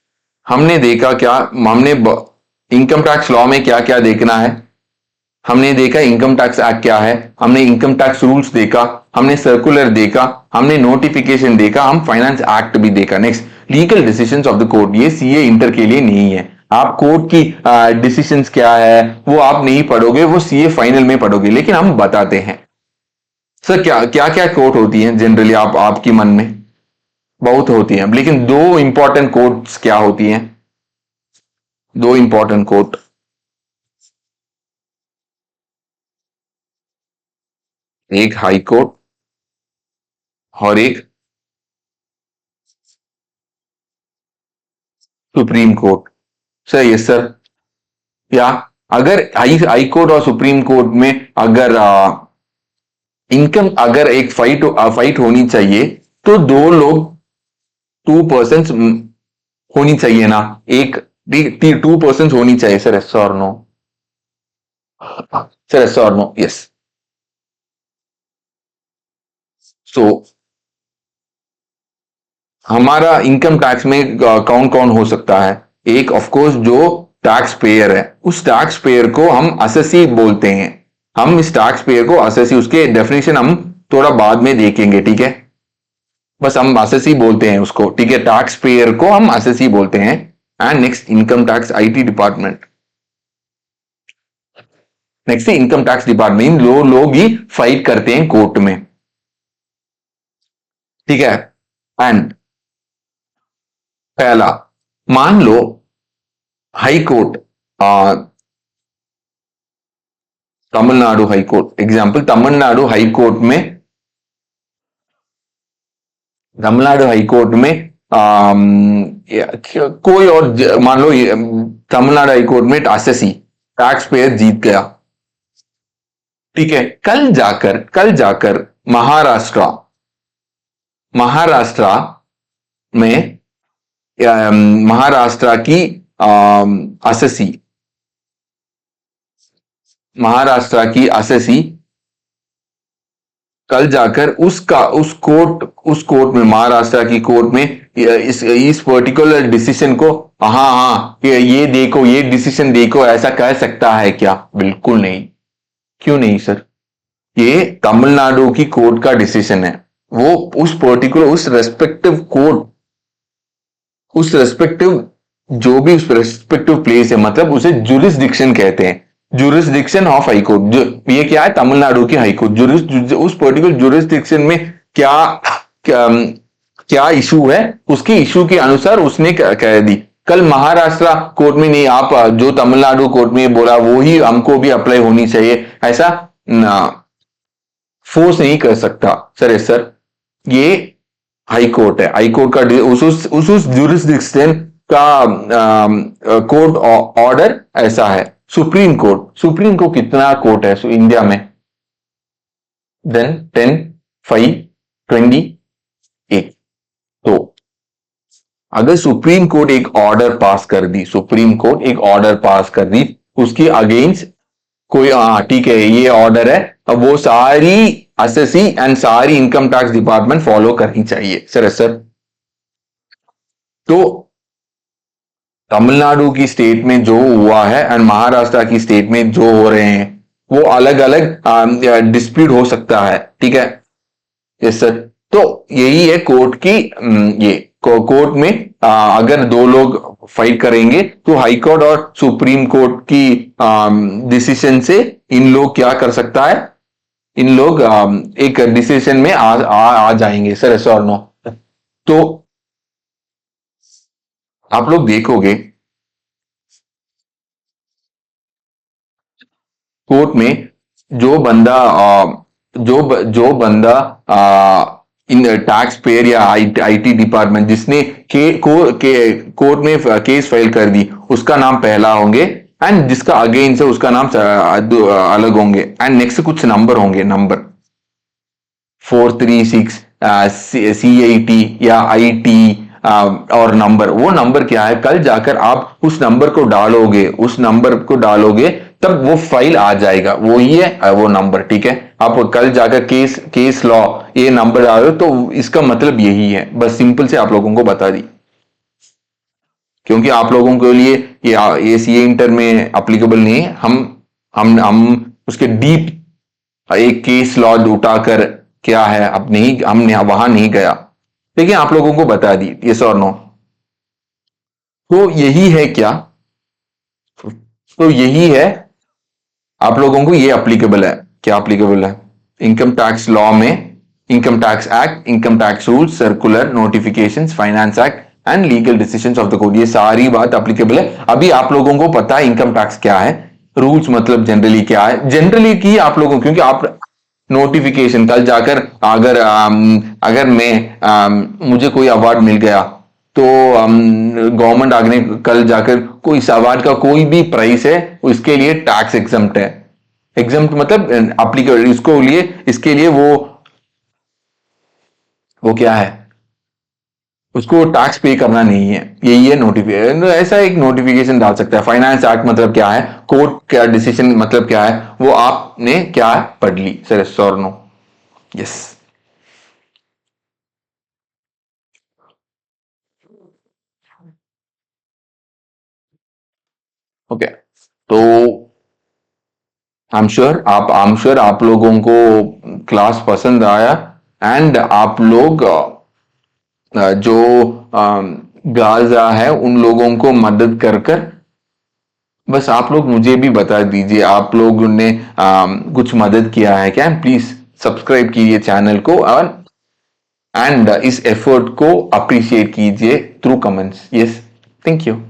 हमने देखा क्या, हमने इनकम टैक्स लॉ में क्या क्या देखना है, हमने देखा इनकम टैक्स एक्ट क्या है, हमने इनकम टैक्स रूल्स देखा, हमने सर्कुलर देखा, हमने नोटिफिकेशन देखा, हम फाइनेंस एक्ट भी देखा। Next legal decisions of the court, ये सीए इंटर के लिए नहीं है। आप कोर्ट की डिसीजंस क्या है वो आप नहीं पढ़ोगे, वो सीए फाइनल में पढ़ोगे, लेकिन हम बताते हैं। सर क्या क्या क्या कोर्ट होती है जनरली आप आपकी मन में? बहुत होती हैं, लेकिन दो इंपॉर्टेंट कोर्ट्स क्या होती हैं? दो इंपॉर्टेंट कोर्ट, एक हाई कोर्ट और एक supreme court. Sir yes sir. या अगर हाई हाई कोर्ट और सुप्रीम कोर्ट में अगर इनकम अगर एक फाइट होनी चाहिए, तो दो लोग, टू पर्सन होनी चाहिए ना, एक टू पर्सन होनी चाहिए। सर यस और नो? सर यस और नो? यस। सो हमारा इनकम टैक्स में कौन कौन हो सकता है? एक ऑफ कोर्स जो टैक्स पेयर है, उस टैक्स पेयर को हम असेसी बोलते हैं। हम इस टैक्स पेयर को असेसी, उसके डेफिनेशन हम थोड़ा बाद में देखेंगे, ठीक है? बस हम असेसी बोलते हैं उसको, ठीक है? टैक्स पेयर को हम असेसी बोलते हैं। And next income tax IT department, next income tax department, इन लोग ही फाइट करते हैं कोर्ट में, ठीक है? एंड पहला, मान लो high court, Tamil Nadu high court example, Tamil Nadu high court में, तमिलनाडु हाई कोर्ट में कोई और मान लो तमिलनाडु हाई कोर्ट में असेसी टैक्स पेयर जीत गया, ठीक है? कल जाकर महाराष्ट्र, महाराष्ट्र में महाराष्ट्र की असेसी, महाराष्ट्र की असेसी कल जाकर उस कोर्ट में, महाराष्ट्र की कोर्ट में इस पर्टिकुलर डिसीजन को, हाँ हाँ ये देखो, ये डिसीजन देखो, ऐसा कह सकता है क्या? बिल्कुल नहीं। क्यों नहीं सर? ये तमिलनाडु की कोर्ट का डिसीजन है। वो उस पर्टिकुलर, उस रेस्पेक्टिव कोर्ट, उस रेस्पेक्टिव, जो भी उस रेस्पेक्टिव प्लेस है, मतलब उसे जुरिस्डिक्शन कहते हैं, जुरिस्डिक्शन ऑफ हाई कोर्ट। जो ये क्या है? तमिलनाडु की हाई कोर्ट, उस पर्टिकुलर जुरिस्डिक्शन में क्या क्या, क्या इशू है, उसके इशू के अनुसार उसने कह दी। कल महाराष्ट्र कोर्ट में नहीं, आप जो तमिलनाडु कोर्ट में बोला वो ही हमको भी अप्लाई होनी चाहिए, ऐसा फोर्स नहीं कर सकता सर। Yes sir. ये हाई कोर्ट है, हाई कोर्ट का उस जुरिस्डिक्शन का कोर्ट ऑर्डर ऐसा है। सुप्रीम कोर्ट, सुप्रीम कोर्ट कितना कोर्ट है इंडिया में? देन 10, 5, 20, 1। तो अगर सुप्रीम कोर्ट एक ऑर्डर पास कर दी, सुप्रीम कोर्ट एक ऑर्डर पास कर दी उसके अगेंस्ट कोई, हाँ ठीक है ये ऑर्डर है, अब वो सारी असेसी एंड सारी इनकम टैक्स डिपार्टमेंट फॉलो करनी चाहिए। Sir sir. तो तमिलनाडु की स्टेट में जो हुआ है एंड महाराष्ट्र की स्टेट में जो हो रहे हैं, वो अलग अलग डिस्प्यूट हो सकता है, ठीक है? Yes sir. तो यही है कोर्ट की, ये कोर्ट में अगर दो लोग फाइट करेंगे तो हाई कोर्ट और सुप्रीम कोर्ट की डिसीजन से इन लोग क्या कर सकता है, इन लोग एक डिसीजन में आ जाएंगे। सर ऐसा और नो? तो आप लोग देखोगे कोर्ट में जो बंदा जो बंदा इन टैक्स पेयर या आईटी डिपार्टमेंट जिसने कोर्ट में केस फाइल कर दी, उसका नाम पहला होंगे, एंड जिसका अगेंस्ट है उसका नाम अलग होंगे, एंड नेक्स्ट कुछ नंबर होंगे, नंबर 436 CIT या IT और नंबर, वो नंबर क्या है? कल जाकर आप उस नंबर को डालोगे, उस नंबर को डालोगे तब वो फाइल आ जाएगा, वो ही है वो नंबर, ठीक है? आप कल जाकर केस लॉ ये नंबर डालो तो इसका मतलब यही है, बस सिंपल से आप लोगों को बता दी। क्योंकि आप लोगों के लिए ये सीए इंटर में एप्लीकेबल नहीं है। हम उसके डीप एक केस लॉ उठाकर क्या है, अब नहीं, हमने वहां नहीं गया, लेकिन आप लोगों को बता दी यस और नो। तो यही है क्या, तो यही है, आप लोगों को ये अप्लीकेबल है, क्या अप्लीकेबल है इनकम टैक्स लॉ में, income tax act, income tax rules, circular, notifications, finance act and legal decisions of the court, ये सारी बात अप्लीकेबल है। अभी आप लोगों को पता है इनकम टैक्स क्या है, रूल्स मतलब जनरली क्या है, जनरली की आप लोगों, क्योंकि आप नोटिफिकेशन कल जाकर अगर अगर मैं मुझे कोई अवार्ड मिल गया तो गवर्नमेंट आगे कल जाकर कोई इस अवार्ड का कोई भी प्राइस है उसके लिए टैक्स एग्जम्प्ट है, एग्जम्प्ट मतलब एप्लीकेबल, इसको लिए इसके लिए वो क्या है, उसको टैक्स पे करना नहीं है, यही है नोटिफिकेशन। ऐसा एक नोटिफिकेशन डाल सकता है। फाइनेंस एक्ट मतलब क्या है, कोर्ट का डिसीजन मतलब क्या है, वो आपने क्या है पढ़ ली सर, यस और नो, यस। ओके, तो आई एम श्योर आप लोगों को क्लास पसंद आया, एंड आप लोग जो गाजा है उन लोगों को मदद कर कर, बस आप लोग मुझे भी बता दीजिए आप लोगों ने कुछ मदद किया है क्या, प्लीज सब्सक्राइब कीजिए चैनल को, और एंड इस एफर्ट को अप्रिशिएट कीजिए through comments. Yes, thank you.